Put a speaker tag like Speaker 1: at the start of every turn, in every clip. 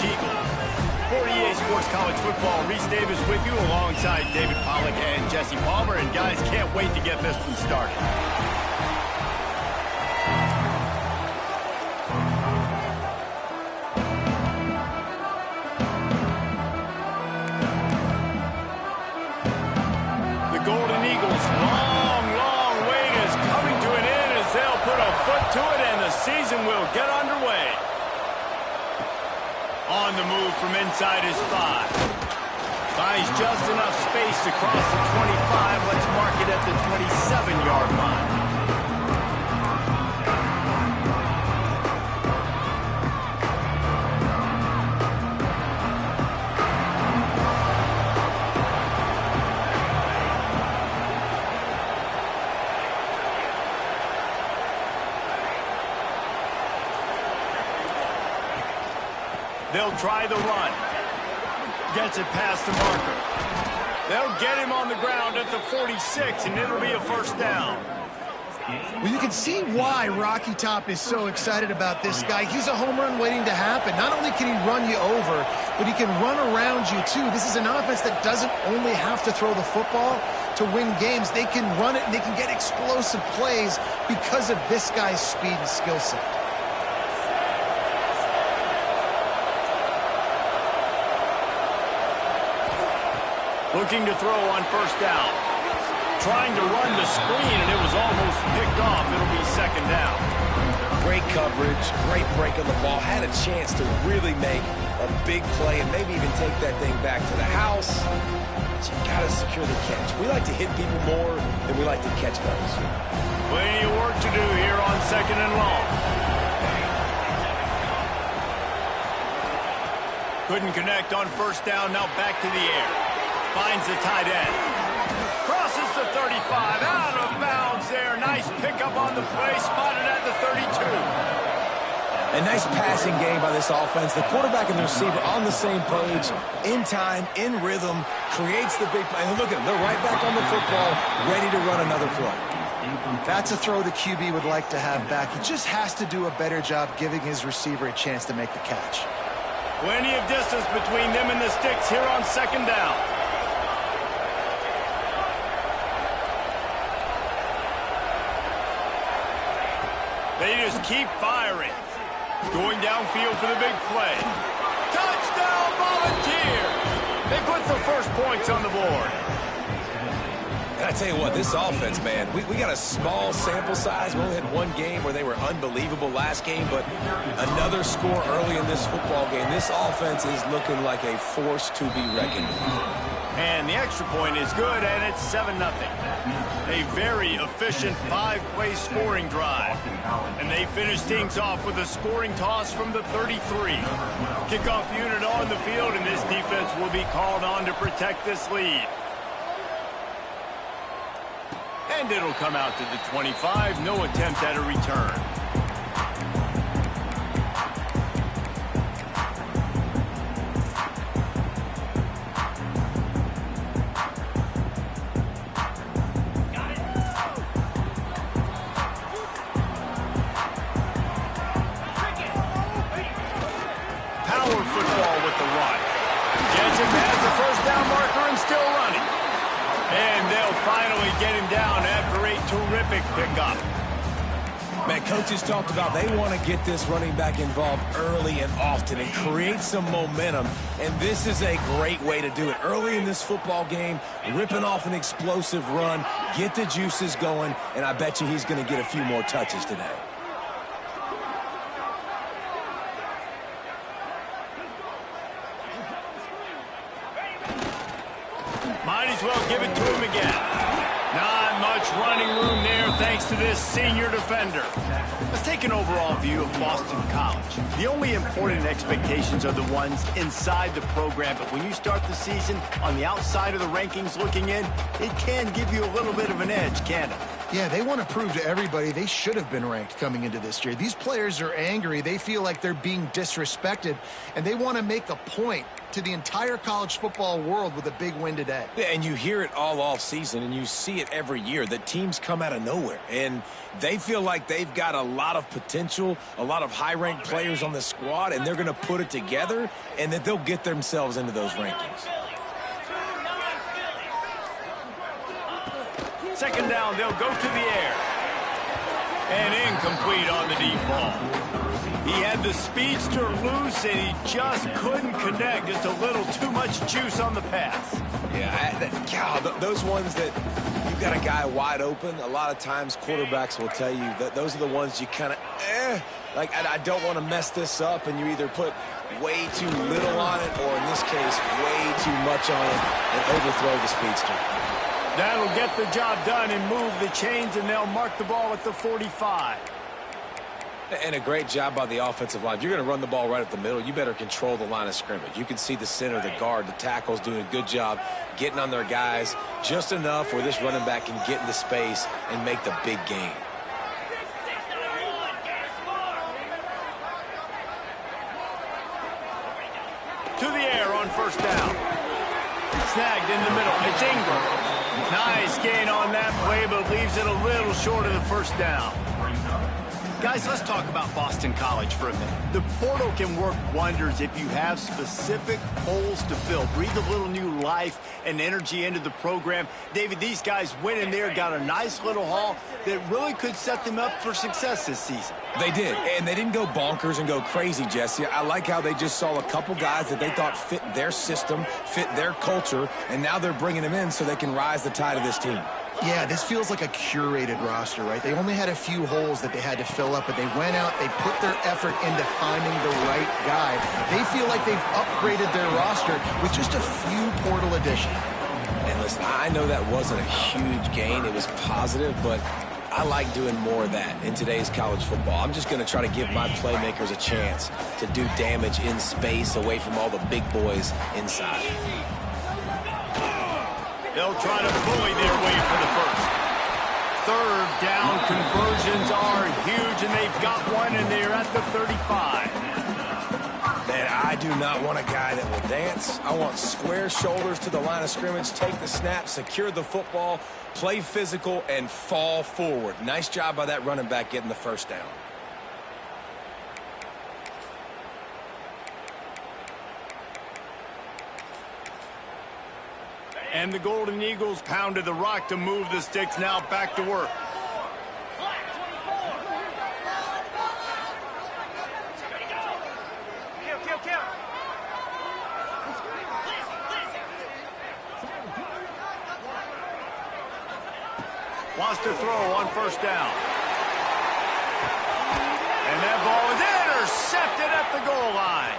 Speaker 1: Eagles. 48 Sports College Football, Reese Davis with you alongside David Pollack and Jesse Palmer. And guys, can't wait to get this one started. The Golden Eagles' long wait is coming to an end as they'll put a foot to it and the season will get underway. On the move from inside his 5. Finds just enough space to cross the 25. Let's mark it at the 27-yard line. They'll try the run. Gets it past the marker. They'll get him on the ground at the 46, and it'll be a first down.
Speaker 2: Well, you can see why Rocky Top is so excited about this guy. He's a home run waiting to happen. Not only can he run you over, but he can run around you, too. This is an offense that doesn't only have to throw the football to win games. They can run it, and they can get explosive plays because of this guy's speed and skill set.
Speaker 1: Looking to throw on first down. Trying to run the screen, and it was almost picked off. It'll be second down.
Speaker 3: Great coverage, great break on the ball. Had a chance to really make a big play and maybe even take that thing back to the house. But you got to secure the catch. We like to hit people more than we like to catch those.
Speaker 1: Plenty of work to do here on second and long. Couldn't connect on first down. Now back to the air. Finds the tight end. Crosses the 35. Out of bounds there. Nice pickup on the play. Spotted at the 32.
Speaker 3: A nice passing game by this offense. The quarterback and the receiver on the same page. In time, in rhythm. Creates the big play. And look at them. They're right back on the football. Ready to run another play.
Speaker 2: That's a throw the QB would like to have back. He just has to do a better job giving his receiver a chance to make the catch.
Speaker 1: Plenty of distance between them and the sticks here on second down. They just keep firing. Going downfield for the big play. Touchdown, Volunteers! They put the first points on the board.
Speaker 3: And I tell you what, this offense, man, we got a small sample size. We only had one game where they were unbelievable last game, but another score early in this football game. This offense is looking like a force to be reckoned with.
Speaker 1: And the extra point is good, and it's 7-0. A very efficient 5-play scoring drive. And they finish things off with a scoring toss from the 33. Kickoff unit on the field, and this defense will be called on to protect this lead. And it'll come out to the 25. No attempt at a return. Get him down after a terrific pickup.
Speaker 3: Man, coaches talked about they want to get this running back involved early and often and create some momentum, and this is a great way to do it. Early in this football game, ripping off an explosive run, get the juices going, and I bet you he's going to get a few more touches today.
Speaker 1: Might as well give it to him again. Not much running room there thanks to this senior defender. Let's take an overall view of Boston College. The only important expectations are the ones inside the program, but when you start the season on the outside of the rankings looking in, it can give you a little bit of an edge, can't it?
Speaker 2: Yeah, they want to prove to everybody they should have been ranked coming into this year. These players are angry. They feel like they're being disrespected, and they want to make a point to the entire college football world with a big win today.
Speaker 3: Yeah, and you hear it all season, and you see it every year, that teams come out of nowhere, and they feel like they've got a lot of potential, a lot of high-ranked players on the squad, and they're going to put it together, and that they'll get themselves into those rankings.
Speaker 1: Second down, they'll go to the air. And incomplete on the deep ball. He had the speedster loose, and he just couldn't connect. Just a little too much juice on the pass.
Speaker 3: Yeah, those ones that you've got a guy wide open, a lot of times quarterbacks will tell you that those are the ones you kind of, like, I don't want to mess this up, and you either put way too little on it, or in this case, way too much on it, and overthrow the speedster.
Speaker 1: That'll get the job done and move the chains, and they'll mark the ball at the 45.
Speaker 3: And a great job by the offensive line. If you're going to run the ball right up the middle, you better control the line of scrimmage. You can see the center, the guard, the tackles doing a good job getting on their guys just enough where this running back can get into space and make the big gain.
Speaker 1: To the air on first down. Snagged in the middle. It's Ingram. Nice gain on that play, but leaves it a little short of the first down. Guys, let's talk about Boston College for a minute. The portal can work wonders if you have specific holes to fill. Breathe a little new life and energy into the program. David, these guys went in there, got a nice little haul that really could set them up for success this season.
Speaker 3: They did, and they didn't go bonkers and go crazy, Jesse. I like how they just saw a couple guys that they thought fit their system, fit their culture, and now they're bringing them in so they can rise the tide of this team.
Speaker 2: Yeah, this feels like a curated roster, right? They only had a few holes that they had to fill up, but they went out, they put their effort into finding the right guy. They feel like they've upgraded their roster with just a few portal additions.
Speaker 3: And listen, I know that wasn't a huge gain. It was positive, but I like doing more of that in today's college football. I'm just going to try to give my playmakers a chance to do damage in space away from all the big boys inside.
Speaker 1: They'll try to bully their way for the first. Third down conversions are huge, and they've got one, and they're at the 35.
Speaker 3: Man, I do not want a guy that will dance. I want square shoulders to the line of scrimmage, take the snap, secure the football, play physical, and fall forward. Nice job by that running back getting the first down.
Speaker 1: And the Golden Eagles pounded the rock to move the sticks. Now back to work. Wants to throw on first down. And that ball is intercepted at the goal line.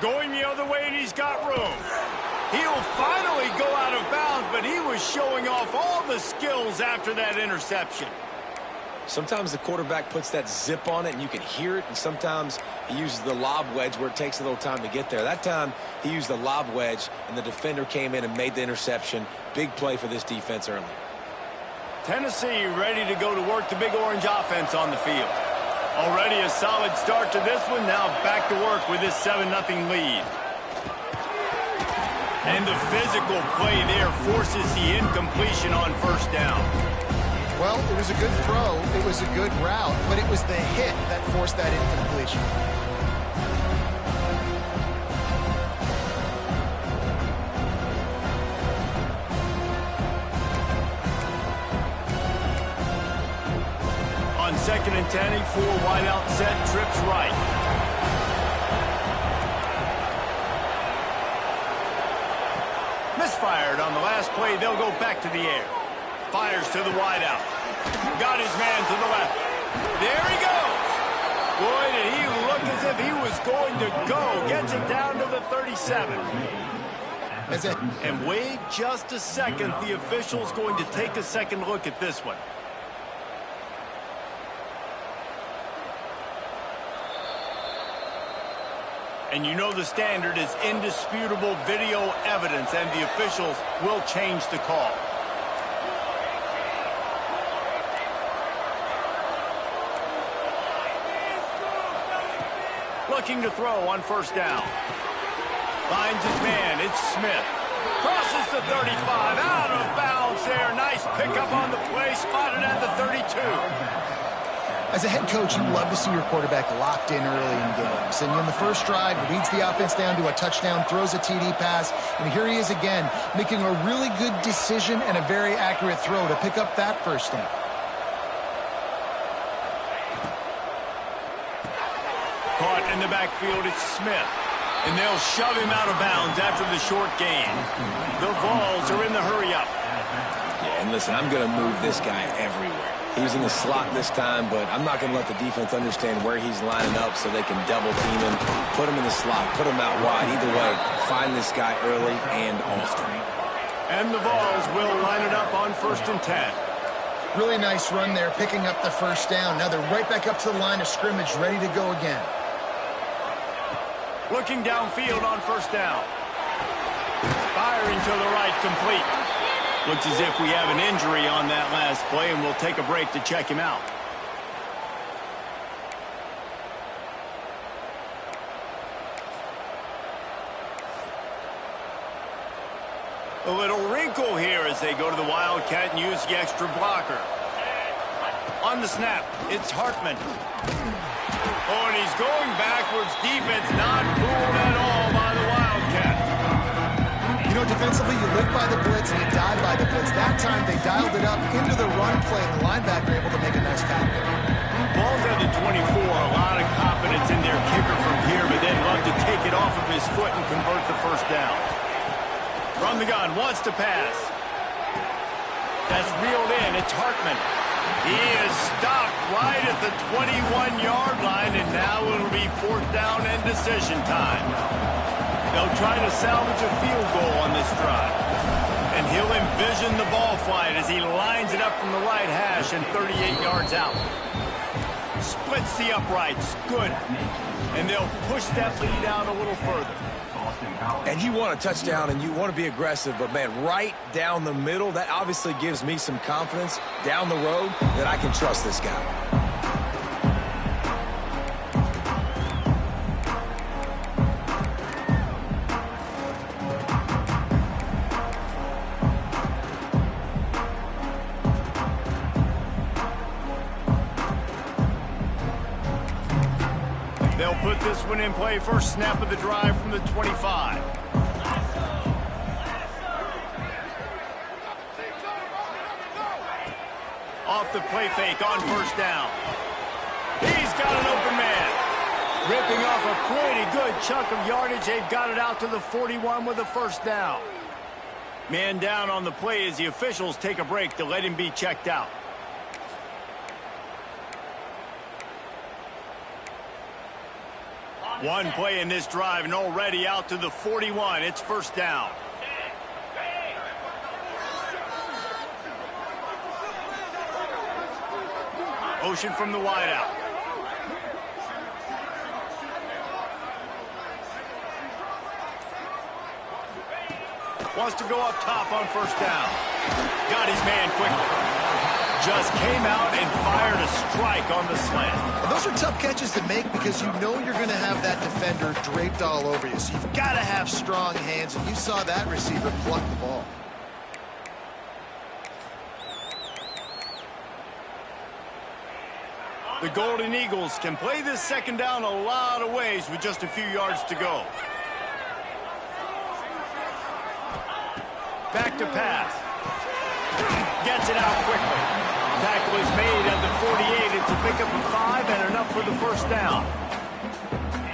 Speaker 1: Going the other way, and he's got room. He'll finally go out of bounds, but he was showing off all the skills after that interception.
Speaker 3: Sometimes the quarterback puts that zip on it, and you can hear it, and sometimes he uses the lob wedge where it takes a little time to get there. That time, he used the lob wedge, and the defender came in and made the interception. Big play for this defense early.
Speaker 1: Tennessee ready to go to work, the Big Orange offense on the field. Already a solid start to this one. Now back to work with this 7-0 lead. And the physical play there forces the incompletion on first down.
Speaker 2: Well, it was a good throw, it was a good route, but it was the hit that forced that incompletion.
Speaker 1: On 2nd and 10, a 4 wide out set, trips right. Misfired on the last play. They'll go back to the air. Fires to the wide out. Got his man to the left. There he goes. Boy, did he look as if he was going to go. Gets it down to the 37. And wait just a second. The official's going to take a second look at this one. And you know the standard is indisputable video evidence, and the officials will change the call. Looking to throw on first down. Finds his man. It's Smith. Crosses the 35. Out of bounds there. Nice pickup on the play. Spotted at the 32.
Speaker 2: As a head coach, you love to see your quarterback locked in early in games. And in the first drive, leads the offense down to a touchdown, throws a TD pass, and here he is again, making a really good decision and a very accurate throw to pick up that first down.
Speaker 1: Caught in the backfield, it's Smith. And they'll shove him out of bounds after the short gain. The Vols are in the hurry-up.
Speaker 3: Yeah, and listen, I'm going to move this guy everywhere. He was in the slot this time, but I'm not going to let the defense understand where he's lining up so they can double team him, put him in the slot, put him out wide. Either way, find this guy early and often.
Speaker 1: And the Vols will line it up on 1st and 10.
Speaker 2: Really nice run there, picking up the first down. Now they're right back up to the line of scrimmage, ready to go again.
Speaker 1: Looking downfield on first down. Firing to the right, complete. Looks as if we have an injury on that last play, and we'll take a break to check him out. A little wrinkle here as they go to the Wildcat and use the extra blocker. On the snap, it's Hartman. Oh, and he's going backwards. Defense not fooled at all by the Wildcat.
Speaker 2: You know, defensively, you live by the blitz and you die by the blitz. That time, they dialed it up into the run play, and the linebacker able to make a nice tackle.
Speaker 1: Ball's at the 24. A lot of confidence in their kicker from here, but they'd love to take it off of his foot and convert the first down. From the gun, wants to pass. That's reeled in. It's Hartman. He is stopped right at the 21-yard line, and now it'll be 4th down and decision time. They'll try to salvage a field goal on this drive. And he'll envision the ball flight as he lines it up from the right hash and 38 yards out. Splits the uprights. Good. And they'll push that lead out a little further.
Speaker 3: And you want a touchdown and you want to be aggressive, but, man, right down the middle, that obviously gives me some confidence down the road that I can trust this guy.
Speaker 1: They'll put this one in play. First snap of the drive from the 25. Off the play fake on first down. He's got an open man. Ripping off a pretty good chunk of yardage. They've got it out to the 41 with a first down. Man down on the play as the officials take a break to let him be checked out. One play in this drive and already out to the 41. It's first down. Ocean from the wideout. Wants to go up top on first down. Got his man quickly. Just came out and fired a strike on the slant.
Speaker 2: And those are tough catches to make because you know you're going to have that defender draped all over you. So you've got to have strong hands, and you saw that receiver pluck the ball.
Speaker 1: The Golden Eagles can play this second down a lot of ways with just a few yards to go. Back to pass. Gets it out quickly. Tackle is made at the 48. It's a pickup of 5 and enough for the first down.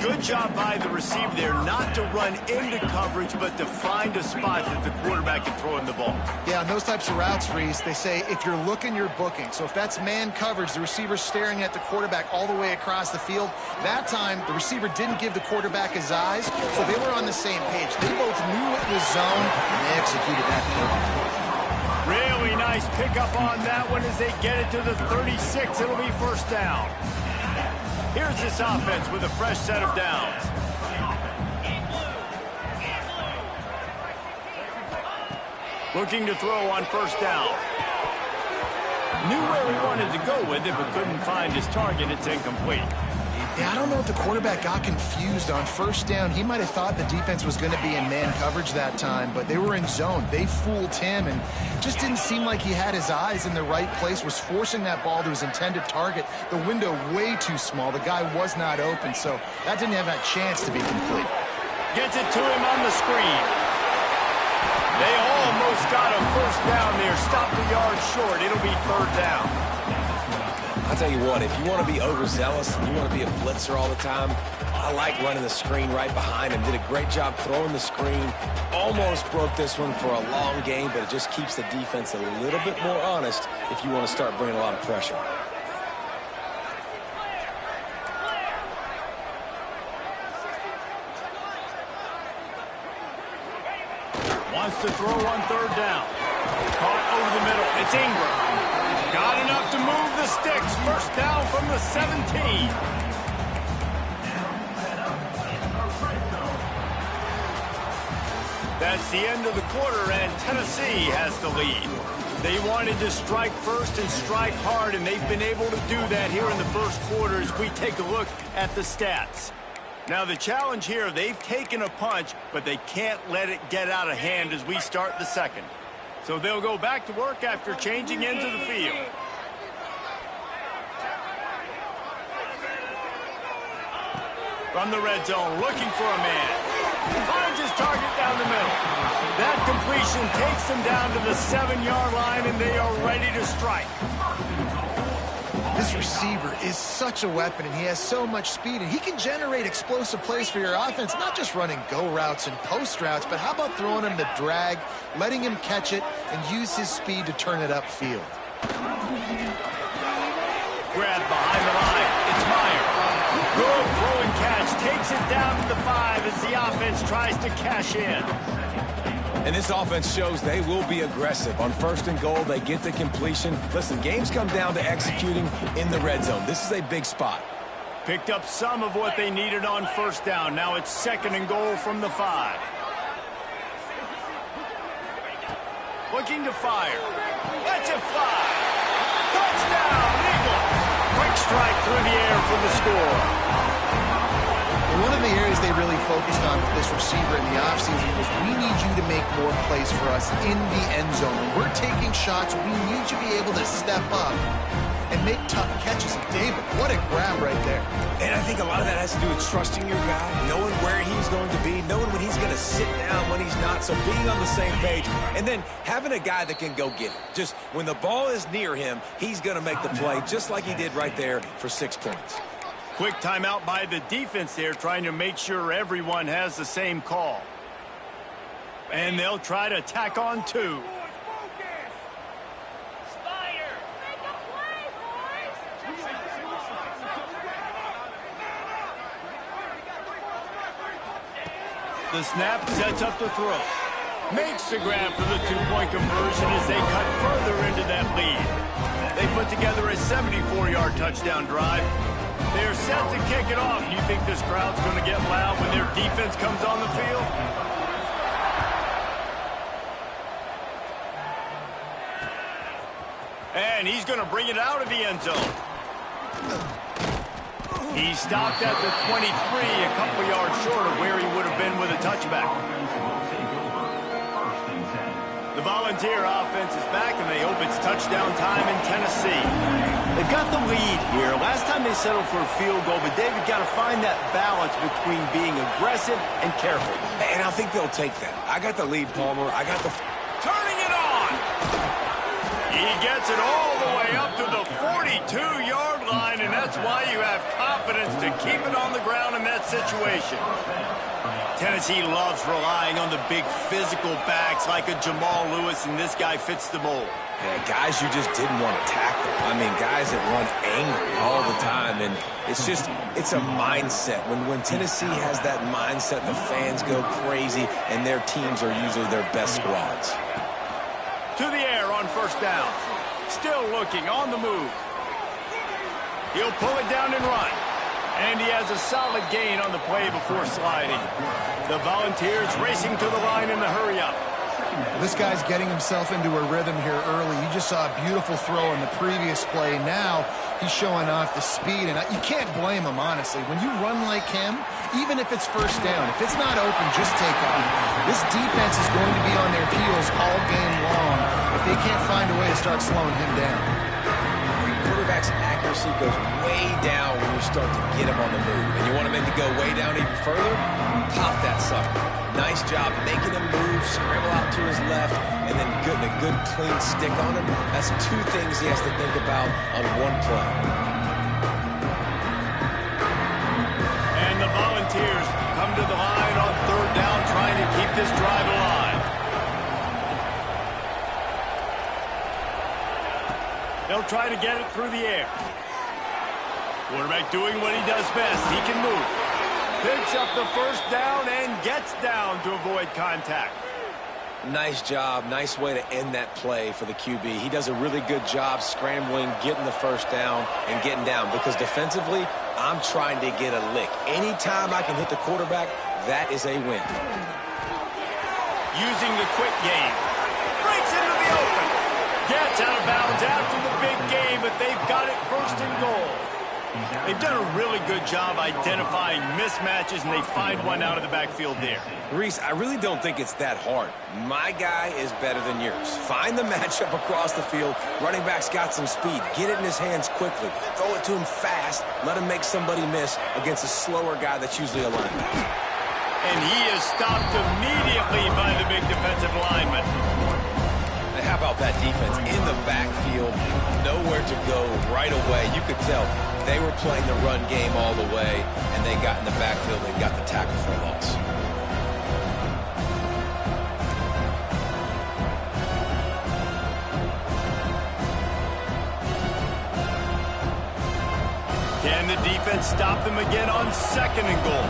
Speaker 1: Good job by the receiver there not to run into coverage, but to find a spot that the quarterback can throw in the ball.
Speaker 2: Yeah, on those types of routes, Reese, they say if you're looking, you're booking. So if that's man coverage, the receiver's staring at the quarterback all the way across the field. That time, the receiver didn't give the quarterback his eyes, so they were on the same page. They both knew it was zone, and they executed that perfectly.
Speaker 1: Really nice pickup on that one as they get it to the 36. It'll be first down. Here's this offense with a fresh set of downs. Looking to throw on first down. Knew where he wanted to go with it, but couldn't find his target. It's incomplete.
Speaker 2: Yeah, I don't know if the quarterback got confused on first down. He might have thought the defense was going to be in man coverage that time, but they were in zone. They fooled him and just didn't seem like he had his eyes in the right place, was forcing that ball to his intended target. The window way too small. The guy was not open, so that didn't have that chance to be complete.
Speaker 1: Gets it to him on the screen. They almost got a first down there. Stopped a yard short. It'll be third down.
Speaker 3: I'll tell you what, if you want to be overzealous, you want to be a blitzer all the time, I like running the screen right behind him. Did a great job throwing the screen. Almost broke this one for a long game, but it just keeps the defense a little bit more honest if you want to start bringing a lot of pressure.
Speaker 1: Wants to throw on third down. Caught over the middle. It's Ingram. Got enough to move the sticks. First down from the 17. That's the end of the quarter, and Tennessee has the lead. They wanted to strike first and strike hard, and they've been able to do that here in the first quarter as we take a look at the stats. Now, the challenge here, they've taken a punch, but they can't let it get out of hand as we start the second. So they'll go back to work after changing into the field. From the red zone, looking for a man. Finds his target down the middle. That completion takes them down to the 7-yard line, and they are ready to strike.
Speaker 2: This receiver is such a weapon, and he has so much speed, and he can generate explosive plays for your offense, not just running go routes and post routes, but how about throwing him the drag, letting him catch it, and use his speed to turn it upfield.
Speaker 1: Grab behind the line. It's Meyer. Good throw and catch. Takes it down to the 5 as the offense tries to cash in.
Speaker 3: And this offense shows they will be aggressive. On first and goal, they get the completion. Listen, games come down to executing in the red zone. This is a big spot.
Speaker 1: Picked up some of what they needed on first down. Now it's second and goal from the 5. Looking to fire. Lets it fly. Touchdown, Eagles. Quick strike through the air for the score.
Speaker 2: One of the areas they really focused on with this receiver in the offseason was we need you to make more plays for us in the end zone. When we're taking shots, we need you to be able to step up and make tough catches. And David, what a grab right there.
Speaker 3: And I think a lot of that has to do with trusting your guy, knowing where he's going to be, knowing when he's going to sit down, when he's not, so being on the same page, and then having a guy that can go get it. Just when the ball is near him, he's going to make the play just like he did right there for 6 points.
Speaker 1: Quick timeout by the defense there, trying to make sure everyone has the same call. And they'll try to tack on 2. The snap sets up the throw. Makes the grab for the 2-point conversion as they cut further into that lead. They put together a 74-yard touchdown drive. They're set to kick it off. You think this crowd's going to get loud when their defense comes on the field? And he's going to bring it out of the end zone. He stopped at the 23, a couple yards short of where he would have been with a touchback. The Volunteer offense is back, and they hope it's touchdown time in Tennessee. They've got the lead here. Last time they settled for a field goal, but David got to find that balance between being aggressive and careful.
Speaker 3: And I think they'll take that. I got the lead, Palmer. I got the...
Speaker 1: Turning it on! He gets it all the way up to the 42-yard line, and that's why you have confidence to keep it on the ground in that situation. Tennessee loves relying on the big physical backs like a Jamal Lewis, and this guy fits the mold.
Speaker 3: Yeah, guys you just didn't want to tackle. I mean, guys that run angry all the time, and it's a mindset. When Tennessee has that mindset, the fans go crazy, and their teams are usually their best squads.
Speaker 1: To the air on first down. Still looking, on the move. He'll pull it down and run. And he has a solid gain on the play before sliding. The Volunteers racing to the line in the hurry-up.
Speaker 2: This guy's getting himself into a rhythm here early. You just saw a beautiful throw in the previous play. Now He's showing off the speed, and you can't blame him, honestly. When you run like him, even if it's first down, if it's not open, just take off. This defense is going to be on their heels all game long if they can't find a way to start slowing him down.
Speaker 3: Quarterback's accuracy goes way down when you start to get him on the move. And you want to make it go way down even further? Pop that sucker. Nice job making him move, scramble out to his left, and then getting a good clean stick on him. That's two things he has to think about on one play.
Speaker 1: And the Volunteers come to the line on third down, trying to keep this drive alive. They'll try to get it through the air. Quarterback doing what he does best. He can move. Picks up the first down and gets down to avoid contact.
Speaker 3: Nice job. Nice way to end that play for the QB. He does a really good job scrambling, getting the first down, and getting down. Because defensively, I'm trying to get a lick. Anytime I can hit the quarterback, that is a win.
Speaker 1: Using the quick game. Breaks into the open. Gets out of bounds after the big game, but they've got it first and goal. They've done a really good job identifying mismatches, and they find one out of the backfield there.
Speaker 3: Reese, I really don't think it's that hard. My guy is better than yours. Find the matchup across the field. Running back's got some speed. Get it in his hands quickly. Throw it to him fast. Let him make somebody miss against a slower guy that's usually a linebacker.
Speaker 1: And he is stopped immediately by the big defensive lineman.
Speaker 3: And how about that defense in the backfield? Nowhere to go right away. You could tell they were playing the run game all the way, and they got in the backfield and got the tackle for a loss.
Speaker 1: Can the defense stop them again on second and goal?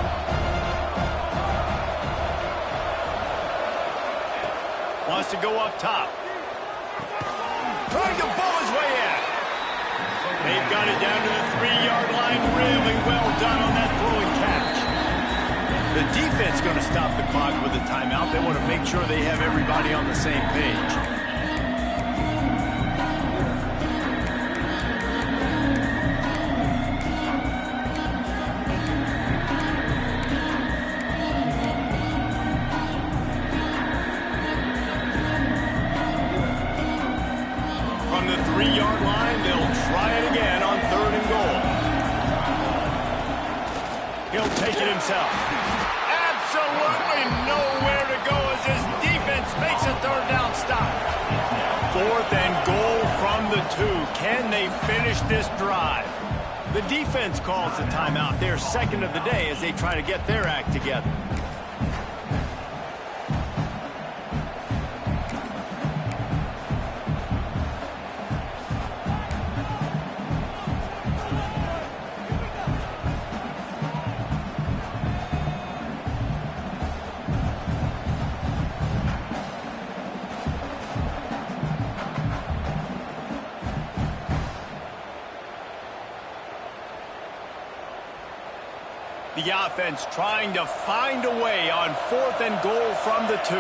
Speaker 1: Wants to go up top. Trying to bull his way in. They've got it down to the 3-yard line. Really well done on that throw and catch. The defense going to stop the clock with a timeout. They want to make sure they have everybody on the same page. From the 3-yard line, they'll try it again on third and goal. He'll take it himself. Absolutely nowhere to go as his defense makes a third down stop. Fourth and goal from the 2. Can they finish this drive? The defense calls the timeout. They're second of the day as they try to get their act together. The offense trying to find a way on fourth and goal from the 2.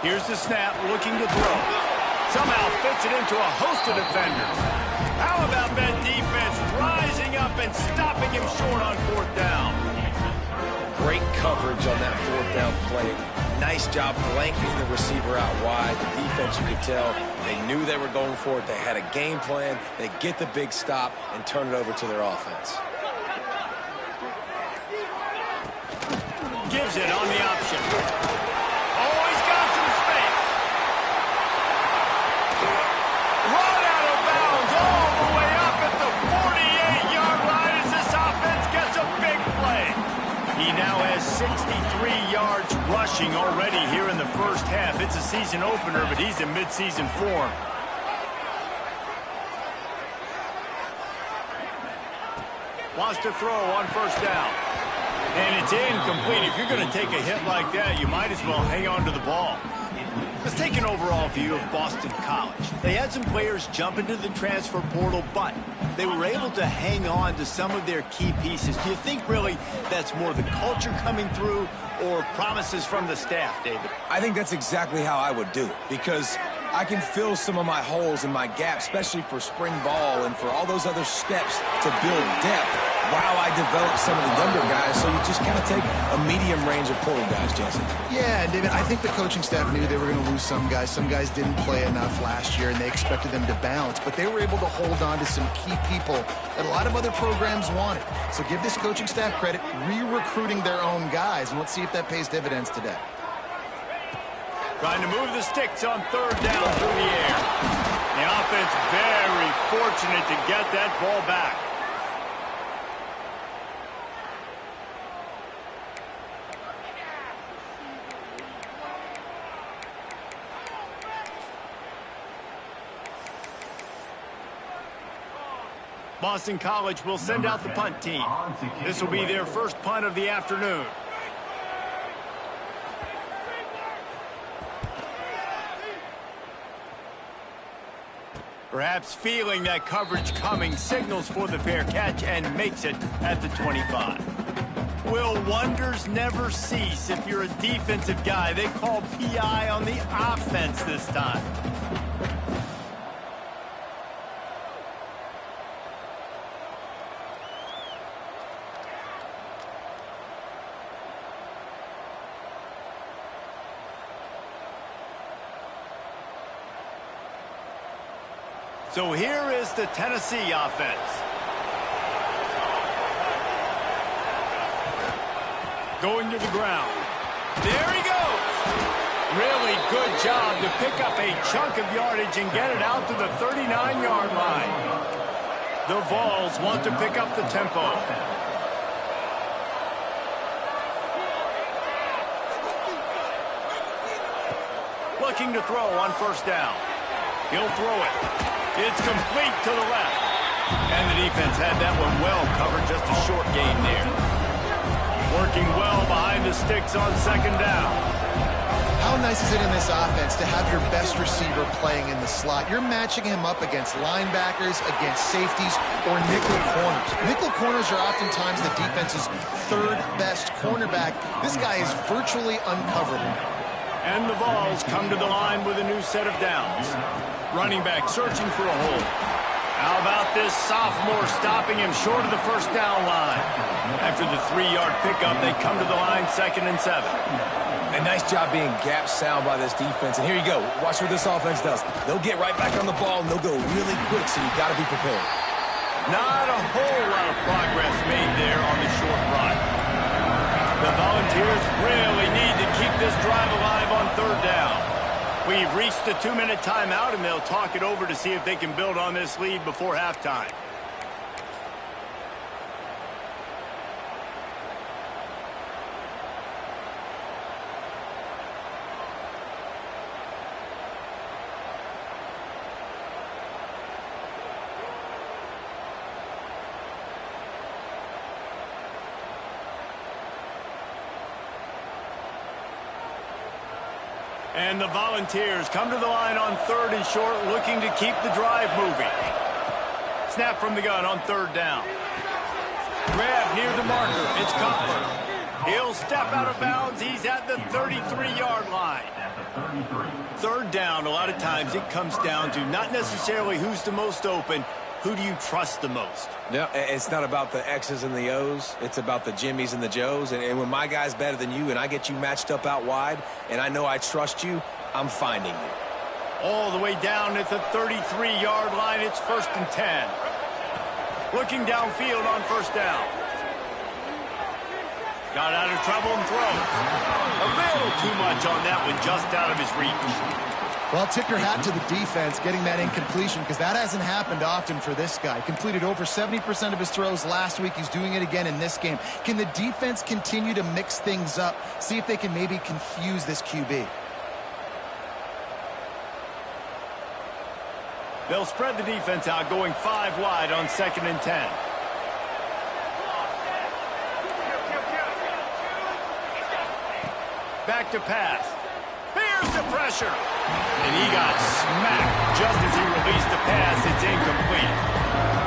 Speaker 1: Here's the snap, looking to throw. Somehow fits it into a host of defenders. How about that defense rising up and stopping him short on fourth down?
Speaker 3: Great coverage on that fourth down play. Nice job blanking the receiver out wide. The defense, you could tell, they knew they were going for it. They had a game plan. They get the big stop and turn it over to their offense.
Speaker 1: Gives it on the option. Oh, he's got some space. Run out of bounds all the way up at the 48-yard line as this offense gets a big play. He now has 63 yards rushing already here in the first half. It's a season opener, but he's in midseason form. Wants to throw on first down. And it's incomplete. If you're going to take a hit like that, you might as well hang on to the ball. Let's take an overall view of Boston College. They had some players jump into the transfer portal, but they were able to hang on to some of their key pieces. Do you think really that's more the culture coming through or promises from the staff, David?
Speaker 3: I think that's exactly how I would do it, because I can fill some of my holes and my gaps, especially for spring ball and for all those other steps to build depth while I develop some of the younger guys. So you just kind of take a medium range of portal guys, Jensen.
Speaker 2: Yeah, and David, I think the coaching staff knew they were going to lose some guys. Some guys didn't play enough last year, and they expected them to bounce. But they were able to hold on to some key people that a lot of other programs wanted. So give this coaching staff credit, re-recruiting their own guys, and let's see if that pays dividends today.
Speaker 1: Trying to move the sticks on third down through the air. The offense very fortunate to get that ball back. Boston College will send out the punt team. This will be their first punt of the afternoon. Perhaps feeling that coverage coming, signals for the fair catch and makes it at the 25. Will wonders never cease if you're a defensive guy? They call PI on the offense this time. So here is the Tennessee offense. Going to the ground. There he goes. Really good job to pick up a chunk of yardage and get it out to the 39-yard line. The Vols want to pick up the tempo. Looking to throw on first down. He'll throw it. It's complete to the left. And the defense had that one well covered, just a short gain there. Working well behind the sticks on second down.
Speaker 2: How nice is it in this offense to have your best receiver playing in the slot? You're matching him up against linebackers, against safeties, or nickel corners. Nickel corners are oftentimes the defense's third best cornerback. This guy is virtually uncoverable.
Speaker 1: And the Vols come to the line with a new set of downs. Running back searching for a hole. How about this sophomore stopping him short of the first down line? After the 3-yard pickup, they come to the line 2nd and 7.
Speaker 3: A nice job being gap sound by this defense. And here you go. Watch what this offense does. They'll get right back on the ball, and they'll go really quick, so you've got to be prepared.
Speaker 1: Not a whole lot of progress made there on the short run. The Volunteers really need to keep this drive alive on third down. We've reached the 2-minute timeout, and they'll talk it over to see if they can build on this lead before halftime. And the Volunteers come to the line on 3rd and short, looking to keep the drive moving. Snap from the gun on 3rd down. Grab near the marker. It's Cutler. He'll step out of bounds. He's at the 33-yard line. 3rd down, a lot of times it comes down to not necessarily who's the most open, who do you trust the most?
Speaker 3: No, it's not about the X's and the O's. It's about the Jimmies and the Joes. And when my guy's better than you and I get you matched up out wide and I know I trust you, I'm finding you.
Speaker 1: All the way down at the 33-yard line, it's 1st and 10. Looking downfield on 1st down. Got out of trouble and throws. A little too much on that one, just out of his reach.
Speaker 2: Well, tip your hat to the defense getting that incompletion, because that hasn't happened often for this guy. Completed over 70% of his throws last week. He's doing it again in this game. Can the defense continue to mix things up? See if they can maybe confuse this QB.
Speaker 1: They'll spread the defense out, going 5 wide on 2nd and 10. Back to pass. Here Here's the pressure. And he got smacked just as he released the pass. It's incomplete.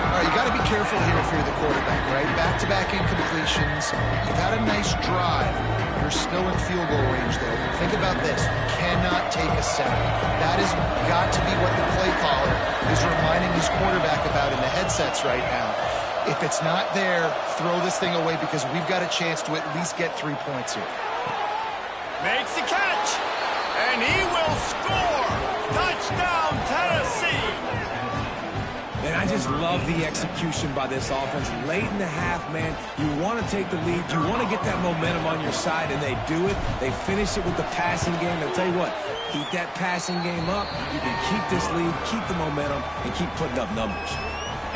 Speaker 2: All right, you got to be careful here if you're the quarterback, right? Back-to-back incompletions. You've had a nice drive. You're still in field goal range, though. Think about this. You cannot take a sack. That has got to be what the play caller is reminding his quarterback about in the headsets right now. If it's not there, throw this thing away because we've got a chance to at least get 3 points here.
Speaker 1: Makes the catch, and he will score. Touchdown, Tennessee.
Speaker 3: And I just love the execution by this offense. Late in the half, man, you want to take the lead. You want to get that momentum on your side, and they do it. They finish it with the passing game. I'll tell you what, keep that passing game up. You can keep this lead, keep the momentum, and keep putting up numbers.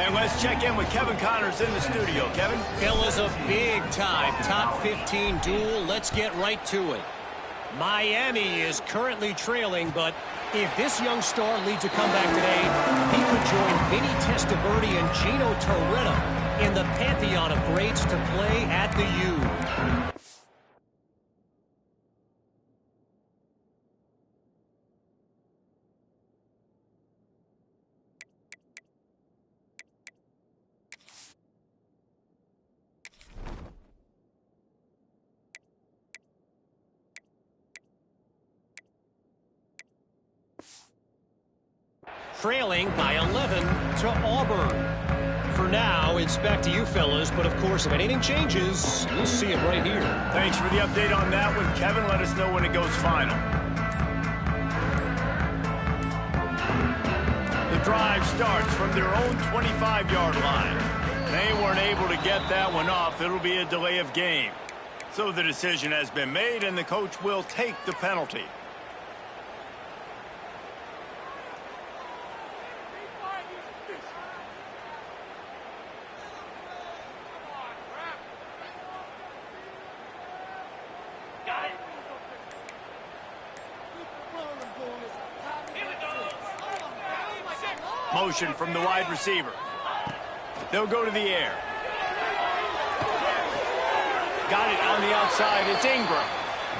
Speaker 1: And let's check in with Kevin Connors in the studio. Kevin?
Speaker 4: Fellas, a big-time top 15 duel. Let's get right to it. Miami is currently trailing, but if this young star leads a comeback today, he could join Vinny Testaverde and Gino Torretta in the pantheon of greats to play at the U. Trailing by 11 to Auburn. For now, it's back to you fellas, but of course, if anything changes, you'll see it right here.
Speaker 1: Thanks for the update on that one, Kevin. Let us know when it goes final. The drive starts from their own 25-yard line. They weren't able to get that one off. It'll be a delay of game. So the decision has been made, and the coach will take the penalty. Motion from the wide receiver. They'll go to the air. Got it on the outside. It's Ingram.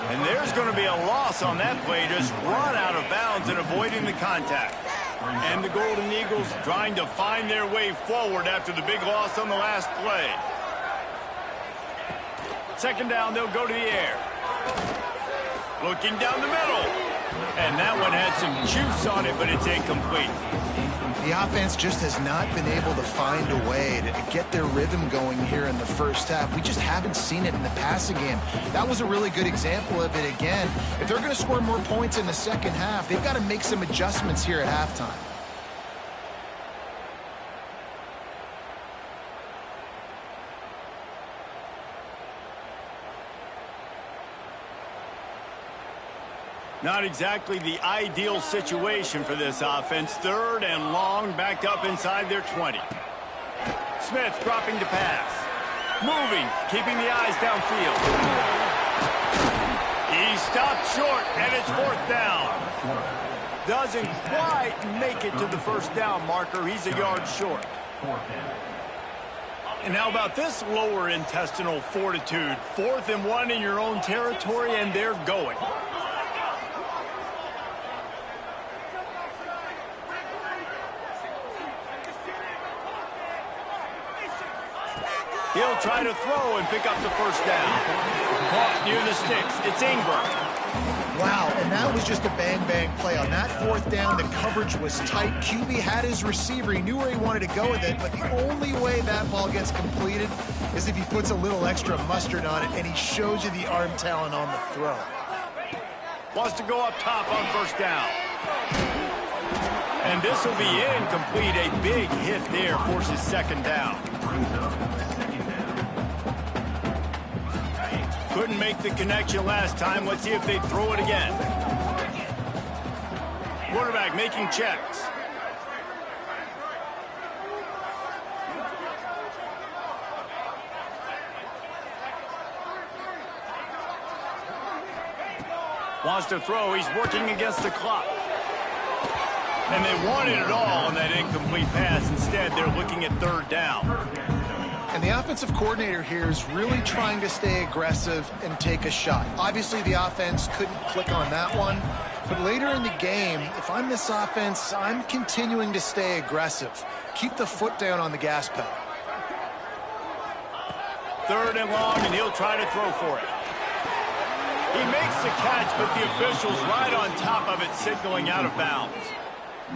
Speaker 1: And there's going to be a loss on that play. Just run out of bounds and avoiding the contact. And the Golden Eagles trying to find their way forward after the big loss on the last play. Second down, they'll go to the air. Looking down the middle. And that one had some juice on it, but it's incomplete.
Speaker 2: The offense just has not been able to find a way to get their rhythm going here in the first half. We just haven't seen it in the passing game. That was a really good example of it again. If they're going to score more points in the second half, they've got to make some adjustments here at halftime.
Speaker 1: Not exactly the ideal situation for this offense. Third and long, backed up inside their 20. Smith dropping to pass. Moving, keeping the eyes downfield. He stopped short, and it's fourth down. Doesn't quite make it to the first down marker. He's a yard short. And how about this lower intestinal fortitude? 4th and 1 in your own territory, and they're going. He'll try to throw and pick up the first down. Caught near the sticks. It's Ingram.
Speaker 2: Wow, and that was just a bang-bang play. On that fourth down, the coverage was tight. QB had his receiver. He knew where he wanted to go with it, but the only way that ball gets completed is if he puts a little extra mustard on it, and he shows you the arm talent on the throw.
Speaker 1: Wants to go up top on first down. And this will be incomplete. A big hit there forces second down. Couldn't make the connection last time. Let's see if they throw it again. Quarterback making checks. Wants to throw. He's working against the clock. And they wanted it all on that incomplete pass. Instead, they're looking at third down.
Speaker 2: And the offensive coordinator here is really trying to stay aggressive and take a shot. Obviously, the offense couldn't click on that one. But later in the game, if I'm this offense, I'm continuing to stay aggressive. Keep the foot down on the gas pedal.
Speaker 1: 3rd and long, and he'll try to throw for it. He makes the catch, but the official's right on top of it, signaling out of bounds.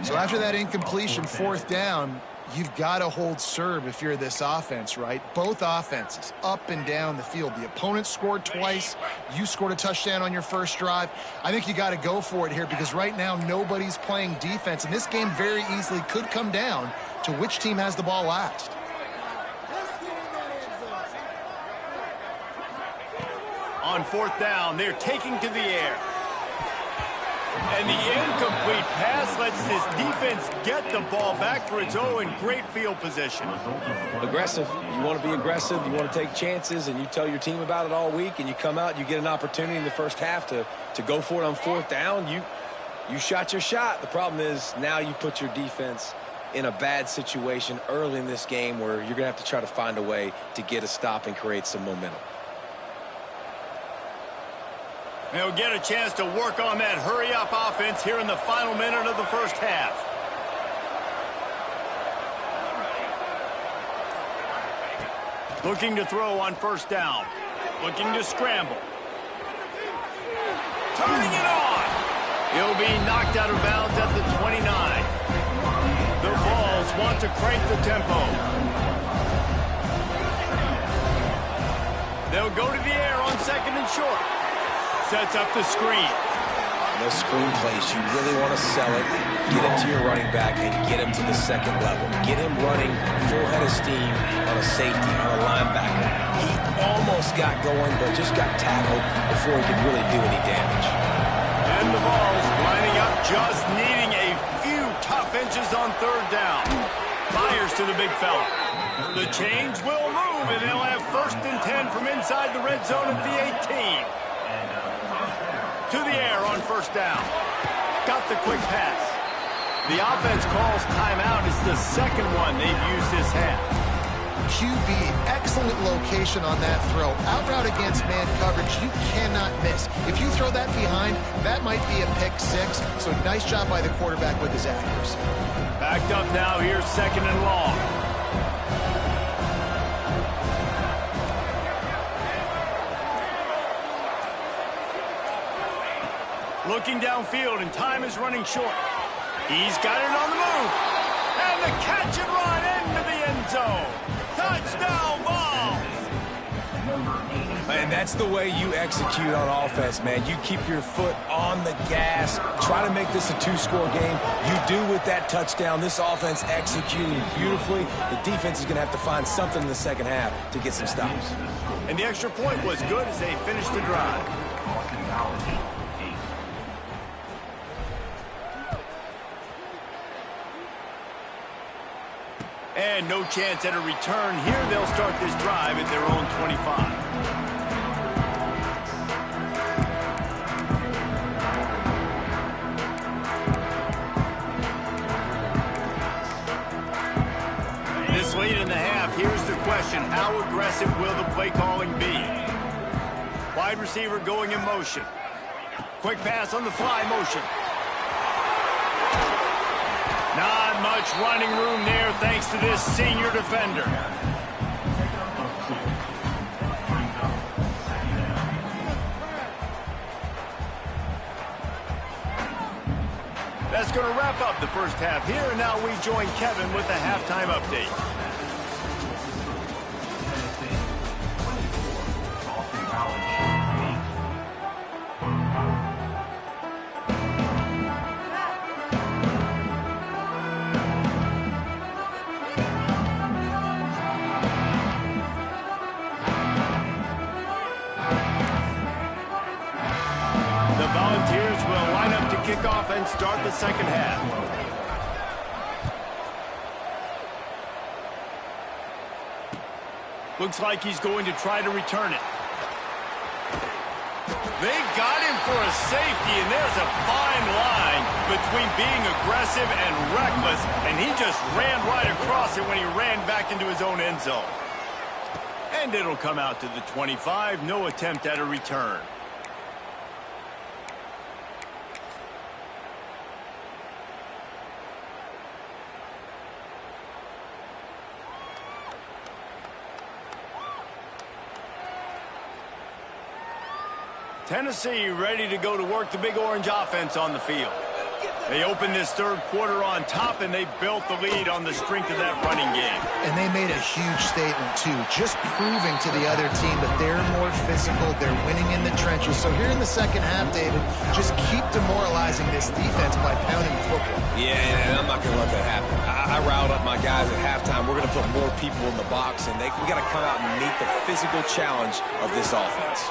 Speaker 2: So after that incompletion, 4th down, you've got to hold serve if you're this offense, right? Both offenses up and down the field. The opponent scored twice. You scored a touchdown on your first drive. I think you got to go for it here because right now nobody's playing defense, and this game very easily could come down to which team has the ball last.
Speaker 1: On 4th down, they're taking to the air. And the incomplete pass lets this defense get the ball back for its own great field position.
Speaker 3: Aggressive. You want to be aggressive. You want to take chances, and you tell your team about it all week, and you come out, you get an opportunity in the first half to go for it on 4th down. You shot your shot. The problem is now you put your defense in a bad situation early in this game where you're going to have to try to find a way to get a stop and create some momentum.
Speaker 1: They'll get a chance to work on that hurry-up offense here in the final minute of the first half. Looking to throw on 1st down. Looking to scramble. Turning it on. He'll be knocked out of bounds at the 29. The Vols want to crank the tempo. They'll go to the air on 2nd and short. Sets up the screen.
Speaker 3: Those screen plays, you really want to sell it, get him to your running back, and get him to the 2nd level. Get him running full head of steam on a safety, on a linebacker. He almost got going, but just got tackled before he could really do any damage.
Speaker 1: And the Vols lining up, just needing a few tough inches on 3rd down. Fires to the big fella. The chains will move, and they'll have 1st and 10 from inside the red zone at the 18. To the air on 1st down. Got the quick pass. The offense calls timeout. It's the 2nd one they've used this half.
Speaker 2: QB, excellent location on that throw. Out route against man coverage, you cannot miss. If you throw that behind, that might be a pick 6. So nice job by the quarterback with his accuracy.
Speaker 1: Backed up now, here's 2nd and long. Looking downfield, and time is running short. He's got it on the move. And the catch and run into the end zone. Touchdown, Vols!
Speaker 3: And that's the way you execute on offense, man. You keep your foot on the gas. Try to make this a 2-score game. You do with that touchdown. This offense executing beautifully. The defense is going to have to find something in the 2nd half to get some stops.
Speaker 1: And the extra point was good as they finished the drive. And no chance at a return here. They'll start this drive at their own 25. This late in the half, here's the question. How aggressive will the play calling be? Wide receiver going in motion. Quick pass on the fly motion. Not much running room there thanks to this senior defender. That's going to wrap up the first half here, and now we join Kevin with the halftime update. Kick off and start the second half. Looks like he's going to try to return it. They got him for a safety, and there's a fine line between being aggressive and reckless, and he just ran right across it when he ran back into his own end zone. And it'll come out to the 25, no attempt at a return. Tennessee ready to go to work the Big Orange offense on the field. They opened this third quarter on top, and they built the lead on the strength of that running game.
Speaker 2: And they made a huge statement, too, just proving to the other team that they're more physical, they're winning in the trenches. So here in the second half, David, just keep demoralizing this defense by pounding the football.
Speaker 3: Yeah, and I'm not going to let that happen. I riled up my guys at halftime. We're going to put more people in the box, and we got to come out and meet the physical challenge of this offense.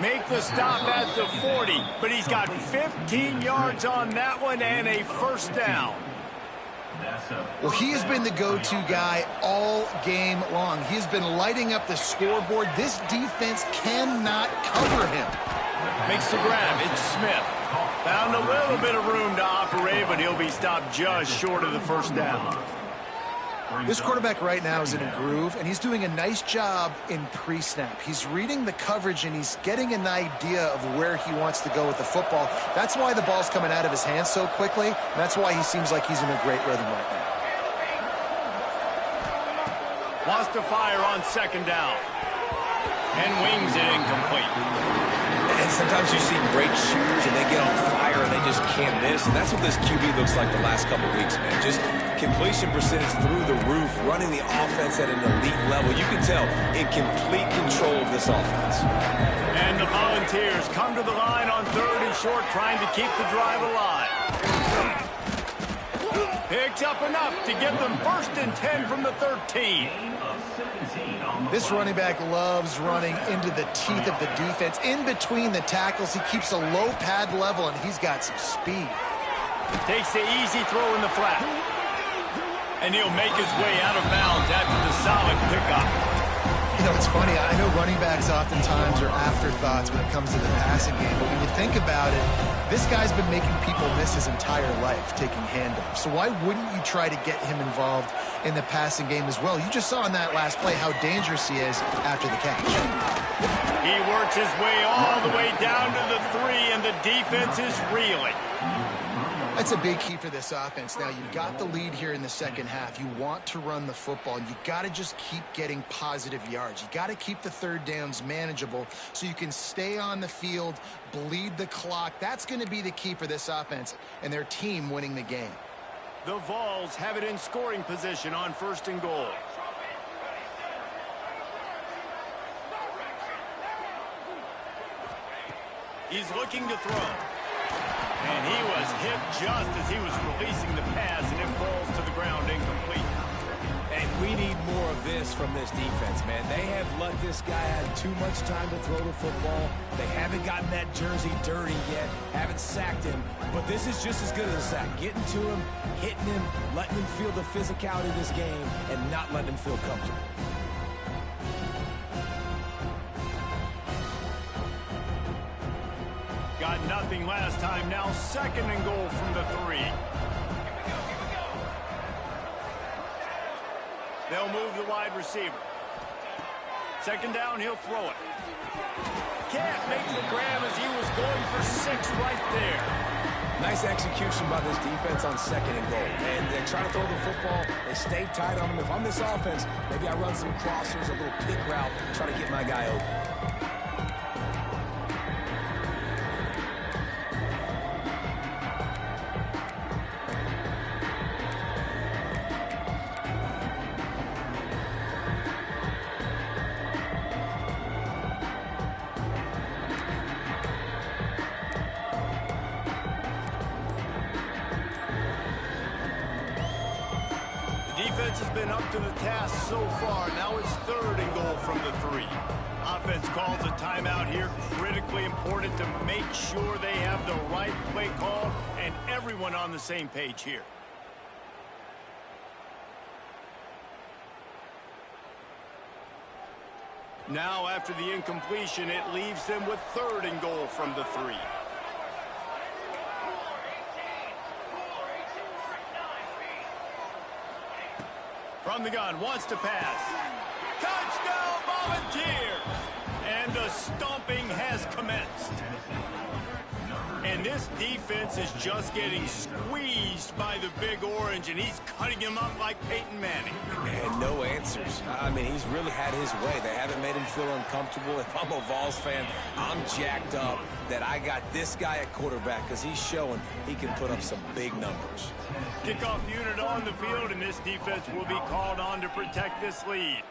Speaker 1: Make the stop at the 40, but he's got 15 yards on that one and a first down.
Speaker 2: Well, he has been the go-to guy all game long. He's been lighting up the scoreboard. This defense cannot cover him.
Speaker 1: Makes the grab. It's Smith. Found a little bit of room to operate, but he'll be stopped just short of the first down.
Speaker 2: This quarterback right now is in a groove, and he's doing a nice job in pre-snap. He's reading the coverage, and he's getting an idea of where he wants to go with the football. That's why the ball's coming out of his hands so quickly, and that's why he seems like he's in a great rhythm right now.
Speaker 1: Wants to fire on second down. And wings it incomplete.
Speaker 3: And sometimes you see great shooters, and they get on fire, and they just can't miss. And that's what this QB looks like the last couple weeks, man. Just completion percentage through the roof, running the offense at an elite level. You can tell in complete control of this offense.
Speaker 1: And the Volunteers come to the line on third and short, trying to keep the drive alive. Picks up enough to get them first and 10 from the 13.
Speaker 2: This running back loves running into the teeth of the defense. In between the tackles, he keeps a low pad level, and he's got some speed.
Speaker 1: Takes the easy throw in the flat. And he'll make his way out of bounds after the solid pickup.
Speaker 2: You know, it's funny. I know running backs oftentimes are afterthoughts when it comes to the passing game, but when you think about it, this guy's been making people miss his entire life taking handoffs. So why wouldn't you try to get him involved in the passing game as well? You just saw in that last play how dangerous he is after the catch.
Speaker 1: He works his way all the way down to the 3, and the defense is reeling.
Speaker 2: That's a big key for this offense. Now, you've got the lead here in the second half. You want to run the football, and you got to just keep getting positive yards. You got to keep the third downs manageable so you can stay on the field, bleed the clock. That's going to be the key for this offense and their team winning the game.
Speaker 1: The Vols have it in scoring position on first and goal. He's looking to throw. And he was hit just as he was releasing the pass, and it falls to the ground incomplete.
Speaker 3: And we need more of this from this defense, man. They have let this guy have too much time to throw the football. They haven't gotten that jersey dirty yet, haven't sacked him. But this is just as good as a sack. Getting to him, hitting him, letting him feel the physicality of this game, and not letting him feel comfortable.
Speaker 1: Got nothing last time. Now second and goal from the 3. They'll move the wide receiver. Second down, he'll throw it. Can't make the grab as he was going for 6 right there.
Speaker 3: Nice execution by this defense on second and goal. And they try to throw the football. They stay tight on him. If I'm this offense, maybe I run some crossers, a little pick route, try to get my guy open.
Speaker 1: Defense has been up to the task so far. Now it's third and goal from the 3. Offense calls a timeout here. Critically important to make sure they have the right play call and everyone on the same page here. Now after the incompletion, it leaves them with third and goal from the 3. From the gun, wants to pass. Touchdown, Volunteers! And the stomping has commenced. And this defense is just getting squeezed by the Big Orange, and he's cutting him up like Peyton Manning.
Speaker 3: And no answers. I mean, he's really had his way. They haven't made him feel uncomfortable. If I'm a Vols fan, I'm jacked up that I got this guy at quarterback because he's showing he can put up some big numbers.
Speaker 1: Kickoff unit on the field, and this defense will be called on to protect this lead.